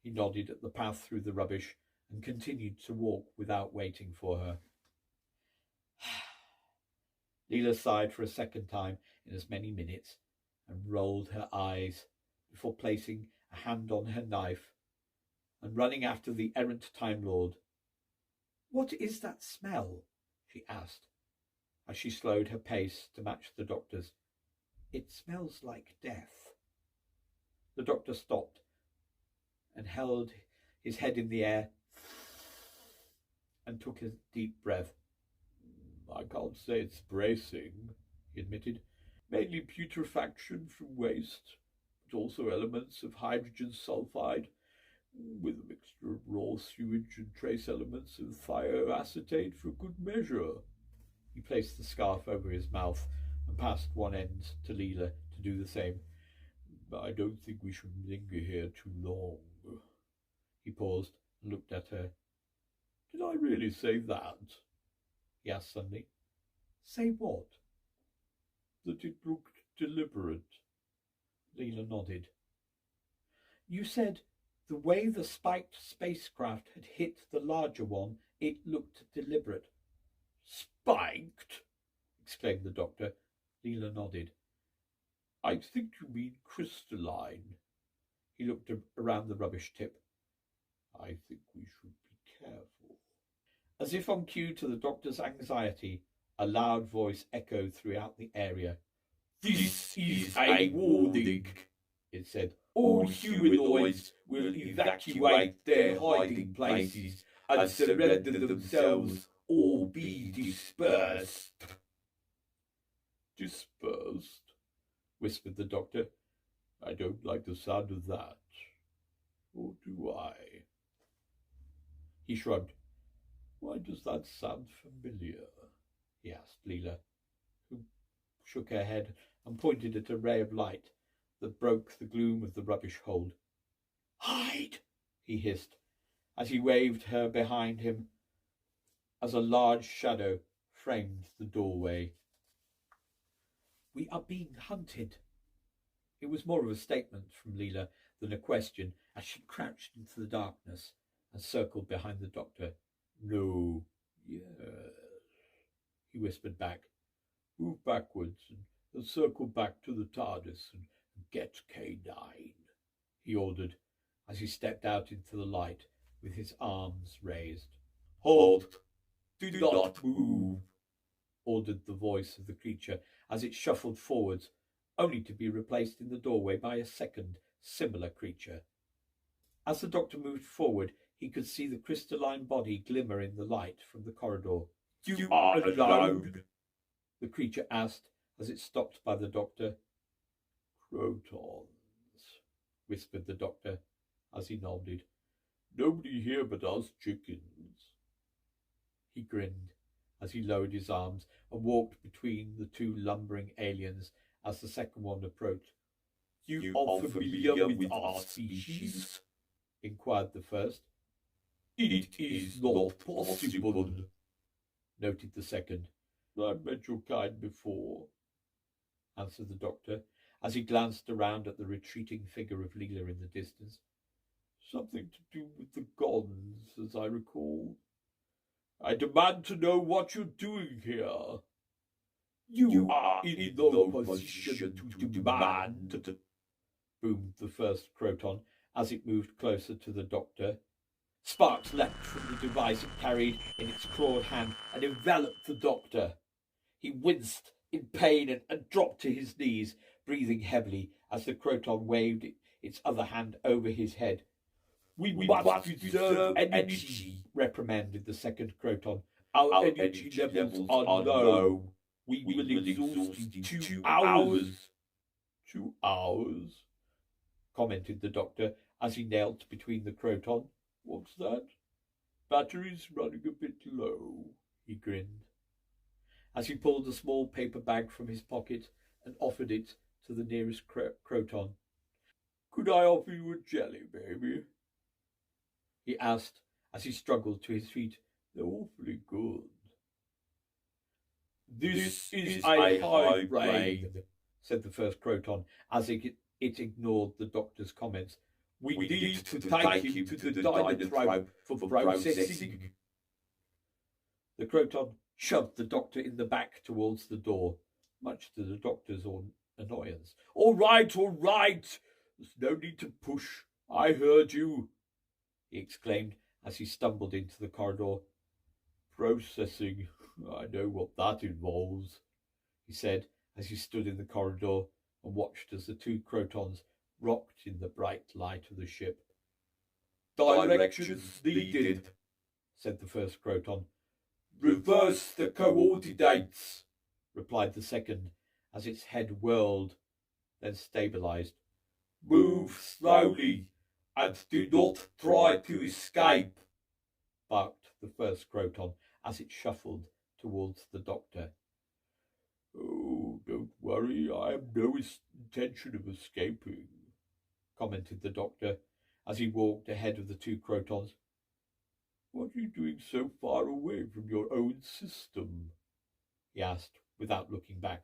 He nodded at the path through the rubbish and continued to walk without waiting for her. Leela sighed for a second time in as many minutes and rolled her eyes before placing a hand on her knife and running after the errant Time Lord. "What is that smell?" she asked, as she slowed her pace to match the doctor's. "It smells like death." The doctor stopped and held his head in the air and took a deep breath. "I can't say it's bracing," he admitted. "Mainly putrefaction from waste, but also elements of hydrogen sulfide, with a mixture of raw sewage and trace elements of thioacetate for good measure." He placed the scarf over his mouth and passed one end to Leela to do the same. "I don't think we should linger here too long." He paused and looked at her. "Did I really say that?" he asked suddenly. "Say what?" "That it looked deliberate." Leela nodded. "You said the way the spiked spacecraft had hit the larger one, it looked deliberate." "Spiked?" exclaimed the doctor. Leela nodded. "I think you mean crystalline." He looked around the rubbish tip. "I think we should be careful." As if on cue to the doctor's anxiety, a loud voice echoed throughout the area. "This is a warning," it said. "All humanoids will evacuate their hiding places and surrender themselves or be dispersed." "Dispersed?" whispered the doctor. "I don't like the sound of that. Or do I?" He shrugged. "Why does that sound familiar?" he asked Leela, who shook her head and pointed at a ray of light that broke the gloom of the rubbish hold. "Hide!" he hissed, as he waved her behind him as a large shadow framed the doorway. "We are being hunted." It was more of a statement from Leela than a question as she crouched into the darkness and circled behind the doctor. "No, yes," he whispered back. "Move backwards and circle back to the TARDIS and get K9, he ordered as he stepped out into the light with his arms raised. "Halt! Do not move," ordered the voice of the creature as it shuffled forwards, only to be replaced in the doorway by a second, similar creature. As the doctor moved forward, he could see the crystalline body glimmer in the light from the corridor. "You are alone?" the creature asked as it stopped by the doctor. "Crotons," whispered the doctor as he nodded. "Nobody here but us chickens." He grinned as he lowered his arms and walked between the two lumbering aliens as the second one approached. "You are familiar with our species?" inquired the first. "It is not possible," noted the second. "I've met your kind before," answered the doctor as he glanced around at the retreating figure of Leela in the distance. "Something to do with the Gons, as I recall. I demand to know what you're doing here." You are in no position to demand," boomed the first Croton as it moved closer to the doctor. Sparks leapt from the device it carried in its clawed hand and enveloped the doctor. He winced in pain and dropped to his knees, breathing heavily as the Croton waved its other hand over his head. We must preserve energy," reprimanded the second Croton. Our energy levels are low. We will exhaust in 2 hours. 2 hours? Commented the doctor as he knelt between the Croton. What's that? Batteries running a bit low, he grinned, as he pulled a small paper bag from his pocket and offered it to the nearest Croton. Could I offer you a jelly, baby? He asked as he struggled to his feet. They're awfully good. This is a high brain, said the first Croton as it ignored the doctor's comments. We need to take him to the Dynatrope for processing. The Croton shoved the doctor in the back towards the door, much to the doctor's annoyance. All right. There's no need to push. I heard you, he exclaimed as he stumbled into the corridor. Processing. I know what that involves, he said as he stood in the corridor and watched as the two Crotons rocked in the bright light of the ship. Directions needed, said the first Croton. Reverse the coordinates, replied the second as its head whirled, then stabilized. Move slowly and do not try to escape, barked the first Croton as it shuffled towards the doctor. Oh, don't worry, I have no intention of escaping, commented the doctor as he walked ahead of the two Crotons. What are you doing so far away from your own system? He asked without looking back.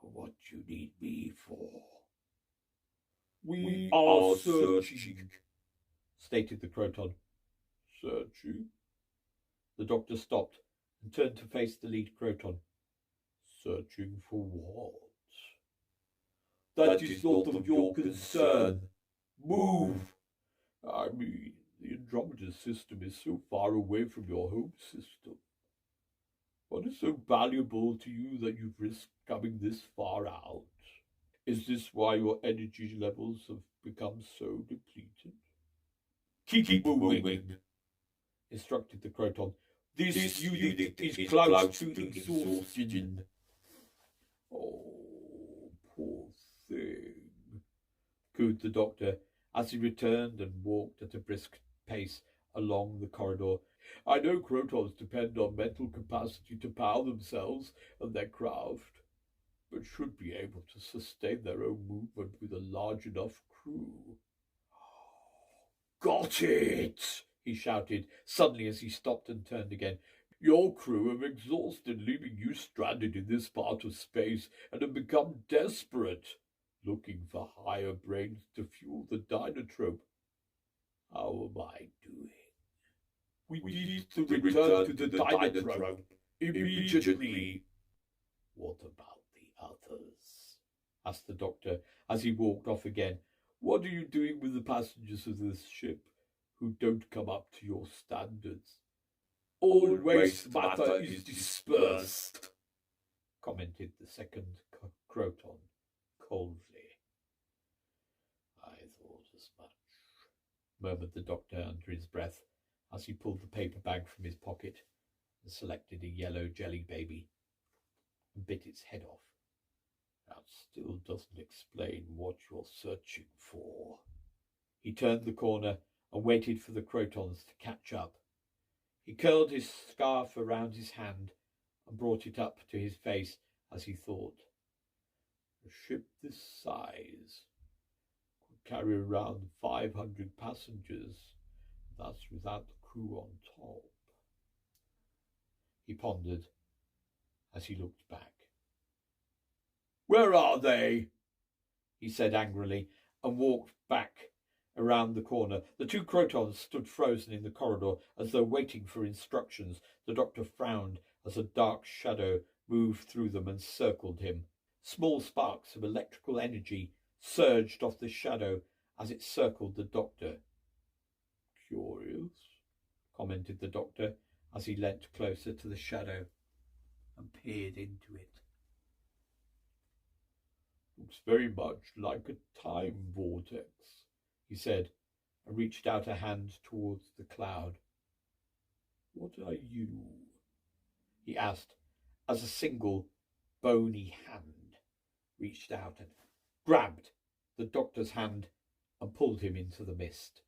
What do you need me for? We are searching, stated the Croton. Searching? The doctor stopped and turned to face the lead Croton. Searching for what? That is not of your concern. Move! I mean, the Andromeda system is so far away from your home system. What is so valuable to you that you've risked coming this far out? Is this why your energy levels have become so depleted? Keep moving, instructed the Croton. This unit is close to exhaustion. Oh, poor thing, cooed the doctor as he returned and walked at a brisk pace along the corridor. I know Crotons depend on mental capacity to power themselves and their craft, but should be able to sustain their own movement with a large enough crew. Got it! He shouted suddenly as he stopped and turned again. Your crew have exhausted, leaving you stranded in this part of space and have become desperate, looking for higher brains to fuel the Dynatrope. How am I doing? We need to return to the Dynatrope immediately. What about the others? Asked the doctor as he walked off again. What are you doing with the passengers of this ship who don't come up to your standards? All waste matter is dispersed, commented the second Croton coldly. I thought as much, murmured the doctor under his breath as he pulled the paper bag from his pocket and selected a yellow jelly baby and bit its head off. That still doesn't explain what you're searching for. He turned the corner and waited for the Crotons to catch up. He curled his scarf around his hand and brought it up to his face as he thought. A ship this size could carry around 500 passengers. That's without the crew on top. He pondered as he looked back. Where are they? He said angrily and walked back around the corner. The two Crotons stood frozen in the corridor as though waiting for instructions. The doctor frowned as a dark shadow moved through them and circled him. Small sparks of electrical energy surged off the shadow as it circled the doctor. Curious, commented the doctor as he leant closer to the shadow and peered into it. Looks very much like a time vortex, he said, and reached out a hand towards the cloud. What are you? He asked, as a single bony hand reached out and grabbed the doctor's hand and pulled him into the mist.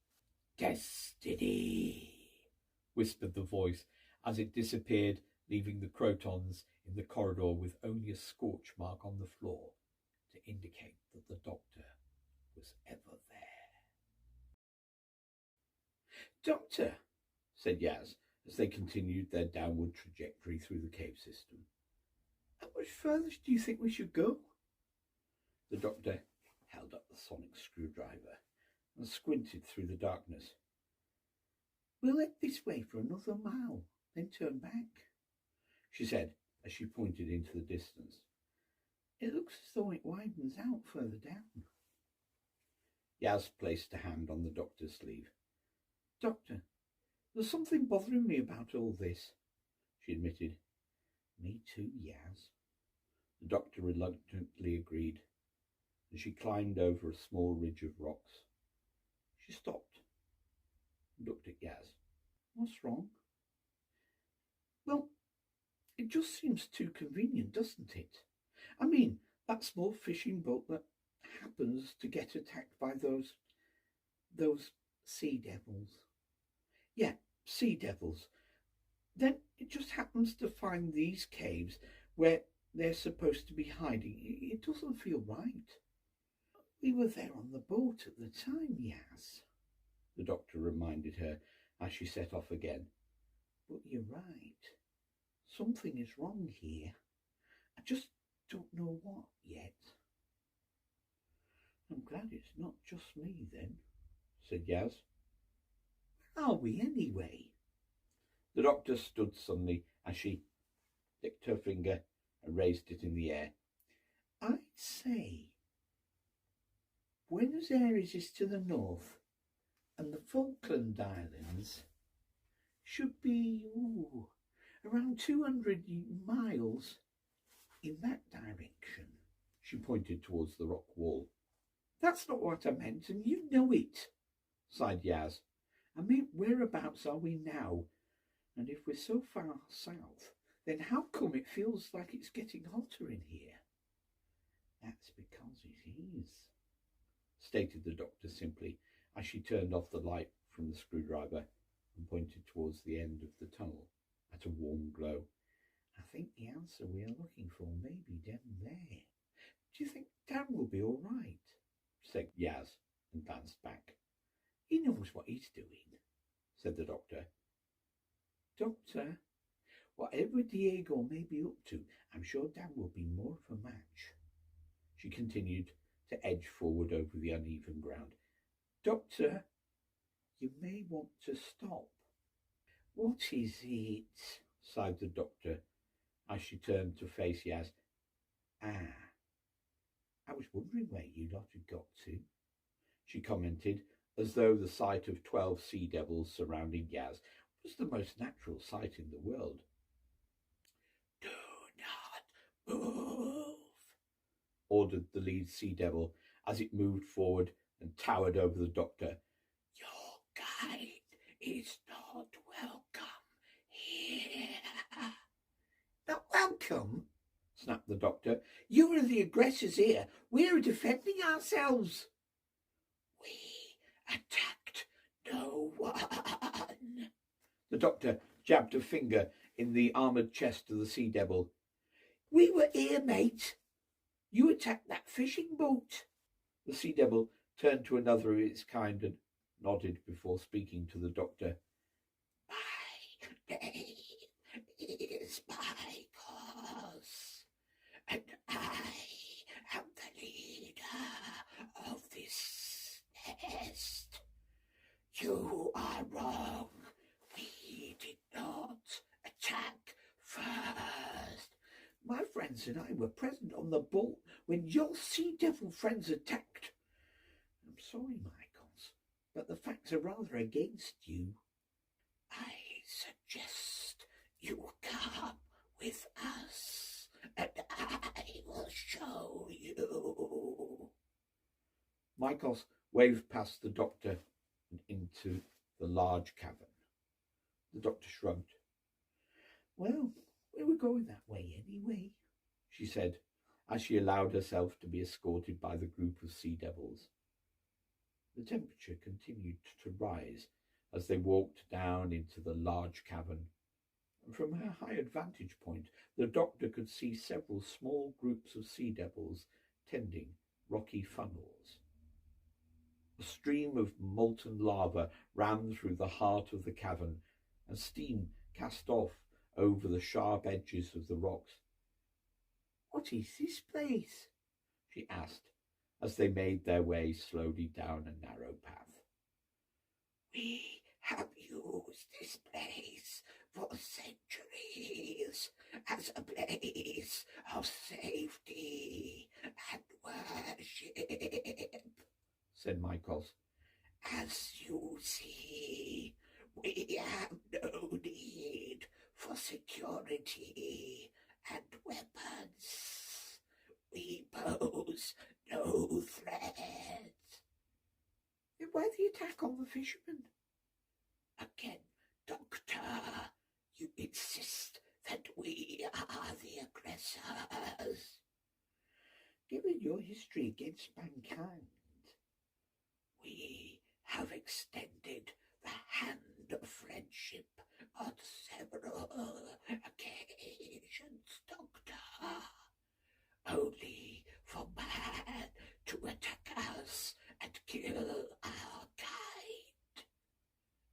Destiny, whispered the voice as it disappeared, leaving the Crotons in the corridor with only a scorch mark on the floor to indicate that the doctor was ever there. Doctor, said Yaz, as they continued their downward trajectory through the cave system. How much further do you think we should go? The doctor held up the sonic screwdriver and squinted through the darkness. "We'll head this way for another mile, then turn back," she said as she pointed into the distance. "It looks as though it widens out further down." Yaz placed a hand on the doctor's sleeve. "Doctor, there's something bothering me about all this," she admitted. "Me too, Yaz," the doctor reluctantly agreed, and she climbed over a small ridge of rocks. She stopped and looked at Yaz. "What's wrong?" "Well, it just seems too convenient, doesn't it? I mean, that small fishing boat that happens to get attacked by those sea devils. Yeah, sea devils. Then it just happens to find these caves where they're supposed to be hiding. It doesn't feel right. We were there on the boat at the time, Yaz," the doctor reminded her as she set off again. "But you're right. Something is wrong here. I just don't know what yet." "I'm glad it's not just me then," said Yaz. "Where are we anyway?" The doctor stood suddenly as she licked her finger and raised it in the air. "I'd say Buenos Aires is to the north, and the Falkland Islands should be around 200 miles in that direction." She pointed towards the rock wall. "That's not what I meant, and you know it," sighed Yaz. "I mean, whereabouts are we now? And if we're so far south, then how come it feels like it's getting hotter in here?" "That's because it is," stated the doctor simply, as she turned off the light from the screwdriver and pointed towards the end of the tunnel at a warm glow. "I think the answer we are looking for may be down there. Do you think Dan will be all right?" said Yaz, and glanced back. "He knows what he's doing," said the doctor. "Doctor, whatever Diego may be up to, I'm sure Dan will be more of a match." She continued to edge forward over the uneven ground. "Doctor, you may want to stop." "What is it?" sighed the doctor as she turned to face Yaz. I was wondering where you lot had got to," she commented, as though the sight of 12 sea devils surrounding Yaz was the most natural sight in the world. "Do not move," ordered the lead sea devil as it moved forward and towered over the doctor. "Your guide is not welcome here." "Not welcome?" snapped the doctor. "You are the aggressors here. We're defending ourselves." "We attacked no one." The doctor jabbed a finger in the armoured chest of the sea devil. "We were here, mate. You attacked that fishing boat." The sea devil turned to another of its kind and nodded before speaking to the doctor. "My name is Michaels, and I am the leader of this nest. You are wrong. We did not attack first. My friends and I were present on the boat when your sea devil friends attacked. I'm sorry, Michaels, but the facts are rather against you. I suggest you come with us, and I will show you." Michaels waved past the doctor and into the large cavern. The doctor shrugged. "Well, we were going that way anyway," she said, as she allowed herself to be escorted by the group of sea devils. The temperature continued to rise as they walked down into the large cavern. From her high vantage point, the doctor could see several small groups of sea devils tending rocky funnels. A stream of molten lava ran through the heart of the cavern, and steam cast off over the sharp edges of the rocks. "What is this place?" she asked, as they made their way slowly down a narrow path. We have used this place for centuries as a place of safety and worship, said Michaels. As you see, we have no need for security and weapons. We pose no threat. Then why the attack on the fishermen? Again, Doctor, you insist that we are the aggressors. Given your history against mankind, we have extended the hand of friendship on several occasions, Doctor, only for man to attack us and kill our kind.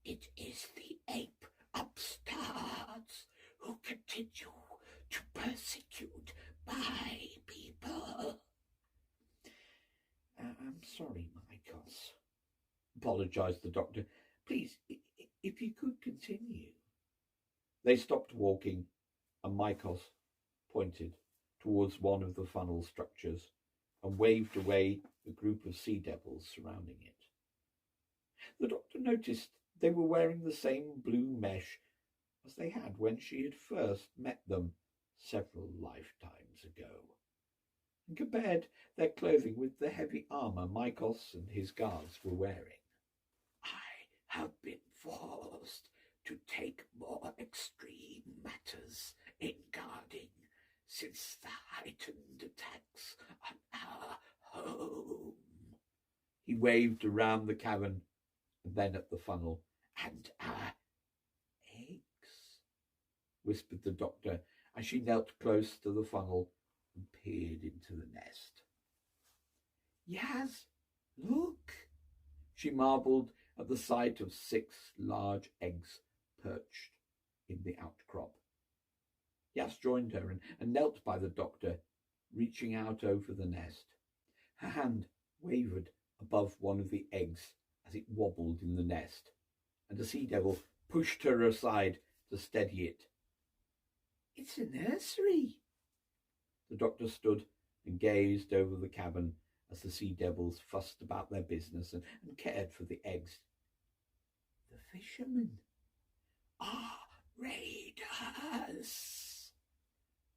It is the ape upstarts who continue to persecute my people. I'm sorry, Michaels, apologized the doctor. Please, if you could continue. They stopped walking, and Michaels pointed towards one of the funnel structures and waved away the group of sea devils surrounding it. The doctor noticed they were wearing the same blue mesh as they had when she had first met them several lifetimes ago, and compared their clothing with the heavy armour Michaels and his guards were wearing. I have been forced to take more extreme matters in guarding since the heightened attacks on our home. He waved around the cavern and then at the funnel. And our eggs, whispered the doctor as she knelt close to the funnel and peered into the nest. Yaz, look, she marvelled at the sight of 6 large eggs perched in the outcrop. Yaz joined her and knelt by the doctor, reaching out over the nest. Her hand wavered above one of the eggs as it wobbled in the nest, and the sea devil pushed her aside to steady it. It's a nursery. The doctor stood and gazed over the cabin as the sea devils fussed about their business and cared for the eggs. The fishermen are raiders,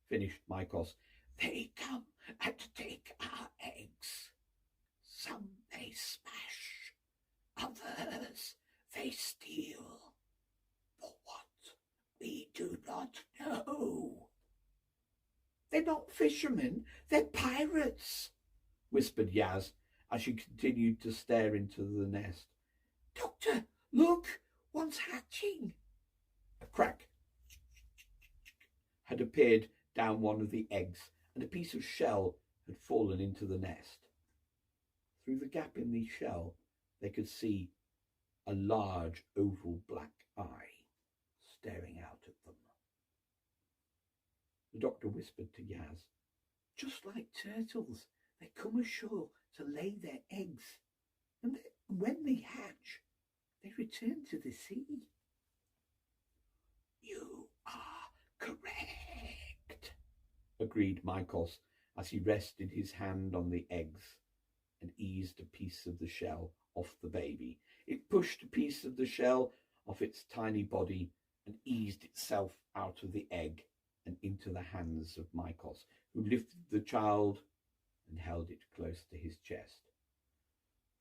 finished Michaels. They come and take our eggs. Some they smash, others they steal. For what? We do not know. They're not fishermen, they're pirates, whispered Yaz as she continued to stare into the nest. Doctor, look, one's hatching. A crack had appeared down one of the eggs, and a piece of shell had fallen into the nest. Through the gap in the shell, they could see a large oval black eye staring out at them. The doctor whispered to Yaz, just like turtles, they come ashore to lay their eggs, and when they hatch, they return to the sea. You are correct, agreed Michaels as he rested his hand on the eggs and eased a piece of the shell off the baby. It pushed a piece of the shell off its tiny body and eased itself out of the egg and into the hands of Michaels, who lifted the child and held it close to his chest.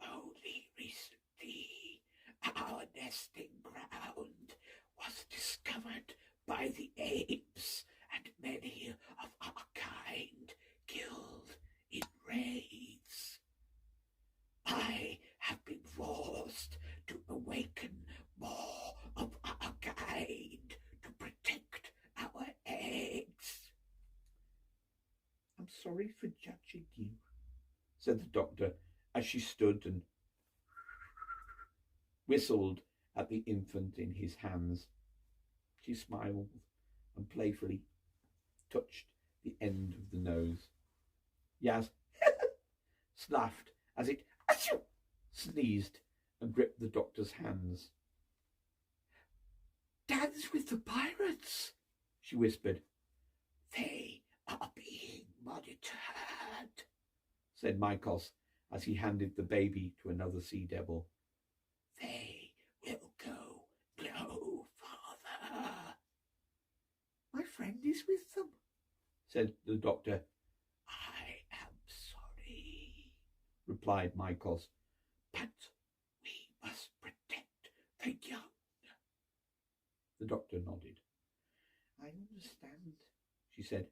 Only recently, our nesting ground was discovered by the apes, and many of our kind killed in raids. I have been forced to awaken more of our kind to protect our eggs. I'm sorry for judging you, said the doctor as she stood and whistled at the infant in his hands. She smiled and playfully touched the end of the nose. Yaz laughed as it sneezed and gripped the doctor's hands. "Dance with the pirates," she whispered. "They are being monitored," said Mykos as he handed the baby to another sea devil. "They will go no farther." "My friend is with them," said the doctor. "I am sorry," replied Mykos, "but we must protect the young." The doctor nodded. "I understand," she said.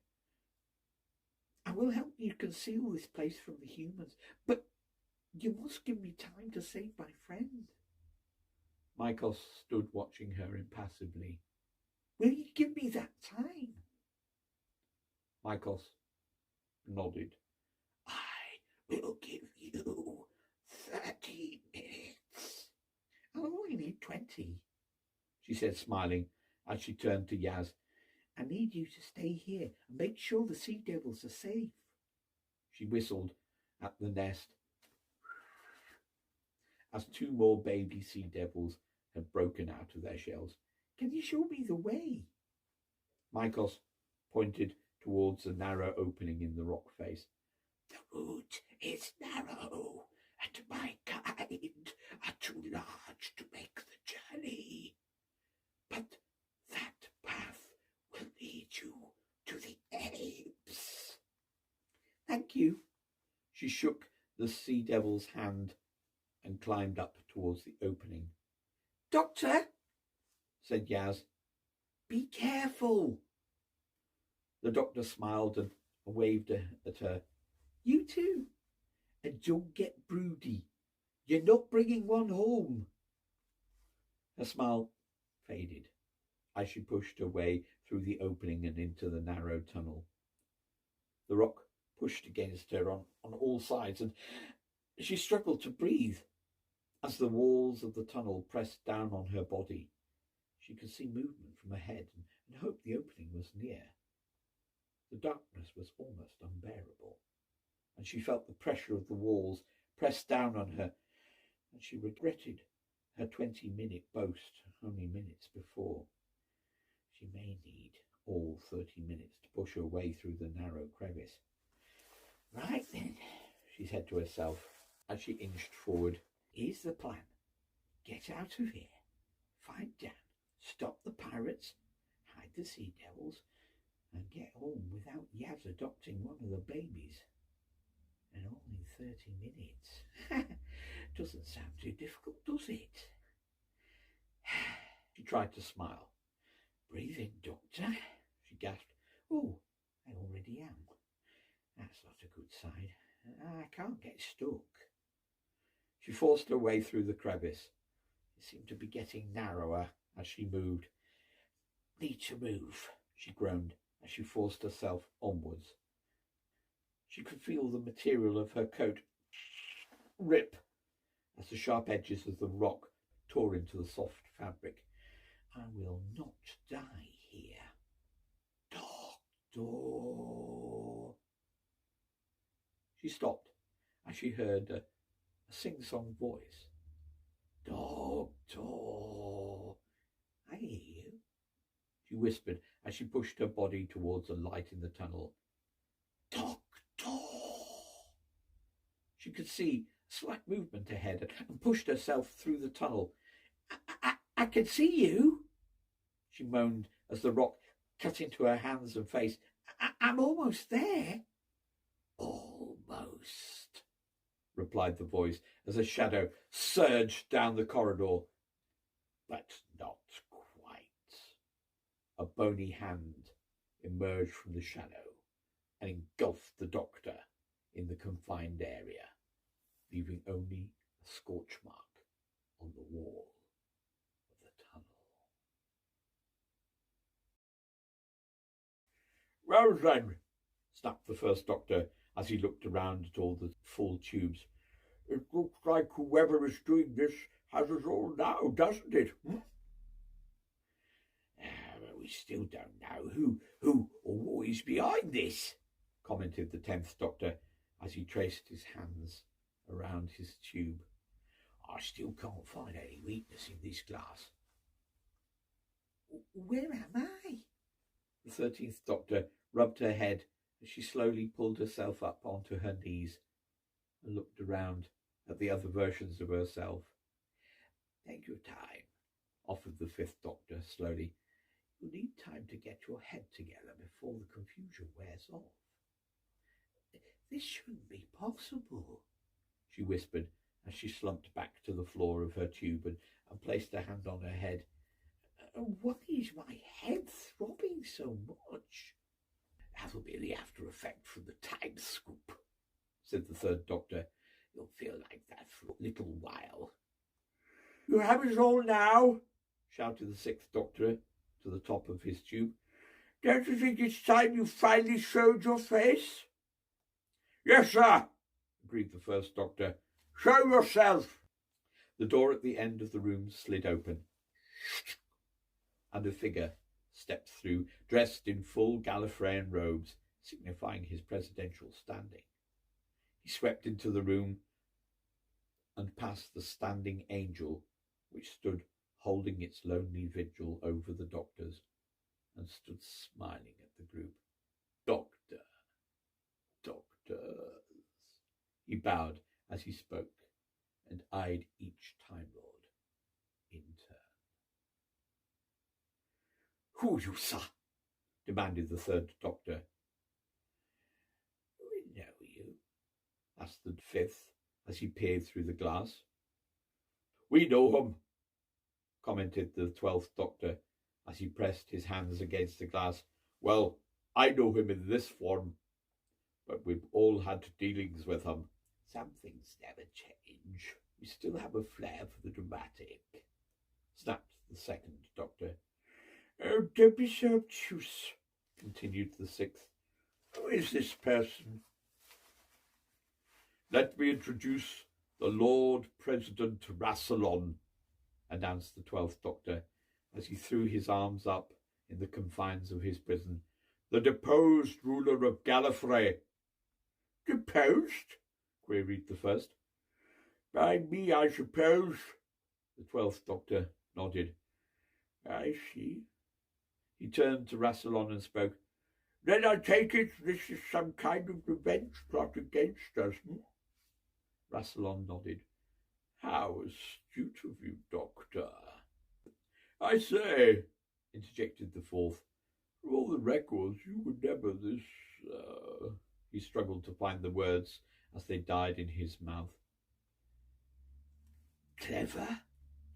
"I will help you conceal this place from the humans, but you must give me time to save my friend." Mykos stood watching her impassively. "Will you give me that time?" Mykos nodded. "I will give you 30 minutes. I'll only need 20, she said, smiling, as she turned to Yaz. "I need you to stay here and make sure the sea devils are safe." She whistled at the nest as 2 more baby sea devils had broken out of their shells. "Can you show me the way?" Mykos pointed towards a narrow opening in the rock face. "The route is narrow, and my kind are too large to make the journey. But that path will lead you to the apes." "Thank you." She shook the sea devil's hand and climbed up towards the opening. "Doctor," said Yaz, "be careful." The doctor smiled and waved at her. "You too. And don't get broody. You're not bringing one home." Her smile faded as she pushed her way through the opening and into the narrow tunnel. The rock pushed against her on all sides, and she struggled to breathe. As the walls of the tunnel pressed down on her body, she could see movement from ahead and hoped the opening was near. The darkness was almost unbearable, and she felt the pressure of the walls press down on her, and she regretted her 20-minute boast only minutes before. She may need all 30 minutes to push her way through the narrow crevice. "Right then," she said to herself as she inched forward. "Here's the plan. Get out of here, find Dan, stop the pirates, hide the sea devils, and get home without Yaz adopting one of the babies. And only 30 minutes. Doesn't sound too difficult, does it?" She tried to smile. "Breathe in, Doctor," she gasped. "Oh, I already am. That's not a good sign. I can't get stuck." She forced her way through the crevice. It seemed to be getting narrower as she moved. "Need to move," she groaned as she forced herself onwards. She could feel the material of her coat rip as the sharp edges of the rock tore into the soft fabric. "I will not die here. Doctor." She stopped as she heard a sing-song voice. "Doctor." "I hear you," she whispered as she pushed her body towards a light in the tunnel. "Doctor." She could see a slight movement ahead and pushed herself through the tunnel. I can see you," she moaned as the rock cut into her hands and face. I'm almost there." "Almost," replied the voice as a shadow surged down the corridor. "But not quite." A bony hand emerged from the shadow and engulfed the doctor in the confined area, leaving only a scorch mark on the wall of the tunnel. "Well then," snapped the first doctor as he looked around at all the full tubes, "it looks like whoever is doing this has us all now, doesn't it? But we still don't know who or what is behind this," commented the 10th Doctor as he traced his hands around his tube. I still can't find any weakness in this glass. Where am I? The 13th Doctor rubbed her head as she slowly pulled herself up onto her knees and looked around at the other versions of herself. Take your time, offered the 5th Doctor slowly. You'll need time to get your head together before the confusion wears off. This shouldn't be possible, she whispered as she slumped back to the floor of her tube and placed a hand on her head. Why is my head throbbing so much? That'll be the after effect from the time scoop, said the 3rd Doctor. You'll feel like that for a little while. You have it all now, shouted the 6th Doctor to the top of his tube. Don't you think it's time you finally showed your face? Yes, sir, agreed the 1st Doctor. Show yourself. The door at the end of the room slid open, and a figure stepped through, dressed in full Gallifreyan robes, signifying his presidential standing. He swept into the room and past the standing angel, which stood holding its lonely vigil over the doctors, and stood smiling at the group. Doctors. He bowed as he spoke, and eyed each Time Lord in turn. Who are you, sir? Demanded the 3rd Doctor. We know you, asked the 5th as he peered through the glass. We know him, commented the 12th Doctor as he pressed his hands against the glass. Well, I know him in this form, but we've all had dealings with him. Some things never change. We still have a flair for the dramatic, snapped the 2nd Doctor. Oh, don't be so obtuse, continued the 6th. Who is this person? Let me introduce the Lord President Rassilon, announced the 12th Doctor as he threw his arms up in the confines of his prison. The deposed ruler of Gallifrey. Deposed? Queried the 1st. By me, I suppose. The 12th Doctor nodded. I see. He turned to Rassilon and spoke. Then I take it this is some kind of revenge plot against us, Rassilon nodded. How astute of you, Doctor. I say, interjected the 4th, for all the records, you were never this, He struggled to find the words as they died in his mouth. Clever,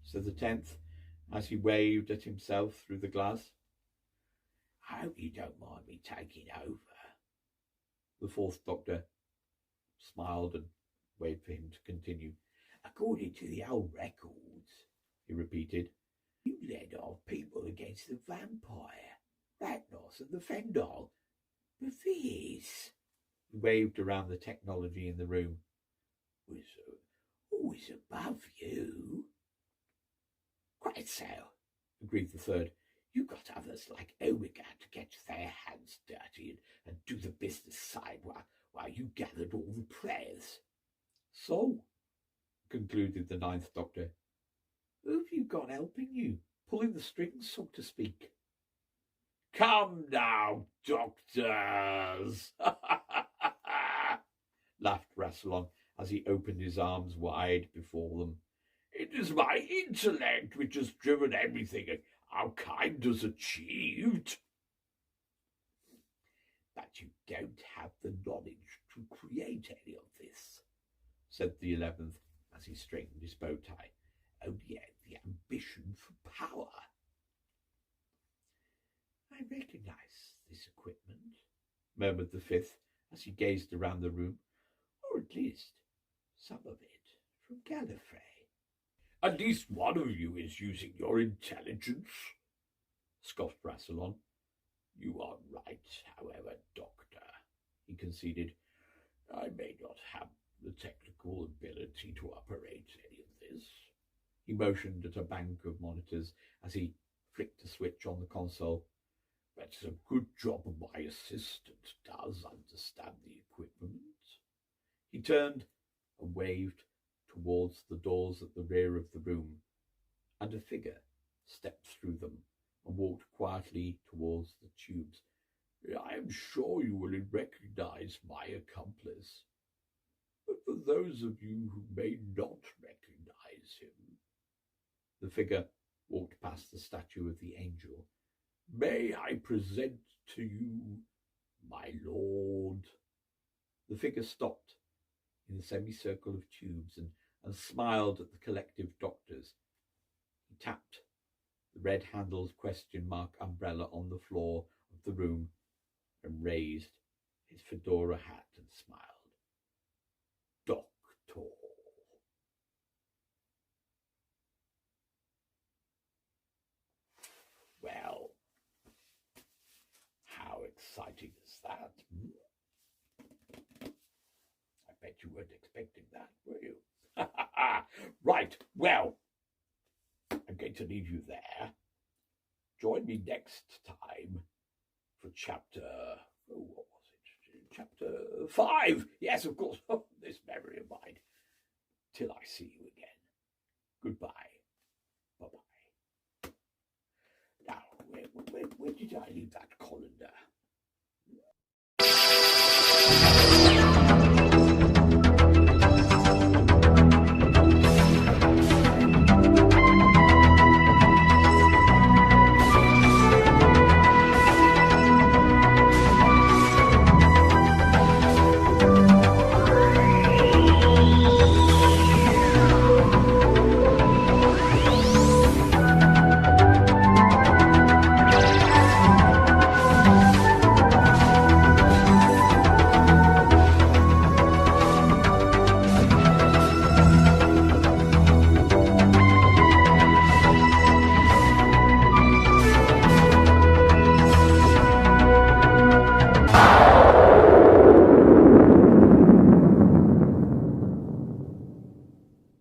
said the 10th, as he waved at himself through the glass. I hope you don't mind me taking over. The 4th Doctor smiled and waited for him to continue. According to the old records, he repeated, you led our people against the vampire, Ratnos and the Fendal. But this, he waved around the technology in the room, was always above you. Quite so, agreed the 3rd. You got others like Omega to get their hands dirty and do the business side while you gathered all the prayers. So, concluded the 9th Doctor, who have you got helping you, pulling the strings, so to speak? Come now, doctors, laughed Rassilon as he opened his arms wide before them. It is my intellect which has driven everything our kind has achieved. But you don't have the knowledge to create any of this, said the 11th as he straightened his bow tie. Only the ambition for power. I recognize this equipment, murmured the 5th as he gazed around the room, or at least some of it from Gallifrey. At least one of you is using your intelligence, scoffed Rassilon. You are right, however, Doctor, he conceded. I may not have the technical ability to operate any of this. He motioned at a bank of monitors as he flicked a switch on the console. But it's a good job my assistant does understand the equipment. He turned and waved towards the doors at the rear of the room, and a figure stepped through them and walked quietly towards the tubes. "I am sure you will recognize my accomplice. But for those of you who may not recognize him," the figure walked past the statue of the angel, "may I present to you my lord?" The figure stopped in the semicircle of tubes and smiled at the collective doctors. He tapped the red-handled question mark umbrella on the floor of the room and raised his fedora hat and smiled. "Doctor." Well, how exciting is that? I bet you weren't expecting that, were you? Right, well, I'm going to leave you there. Join me next time for chapter, what was it? Chapter 5. Yes, of course, this memory of mine. Till I see you again. Goodbye. Bye-bye. Now, where did I leave that colander?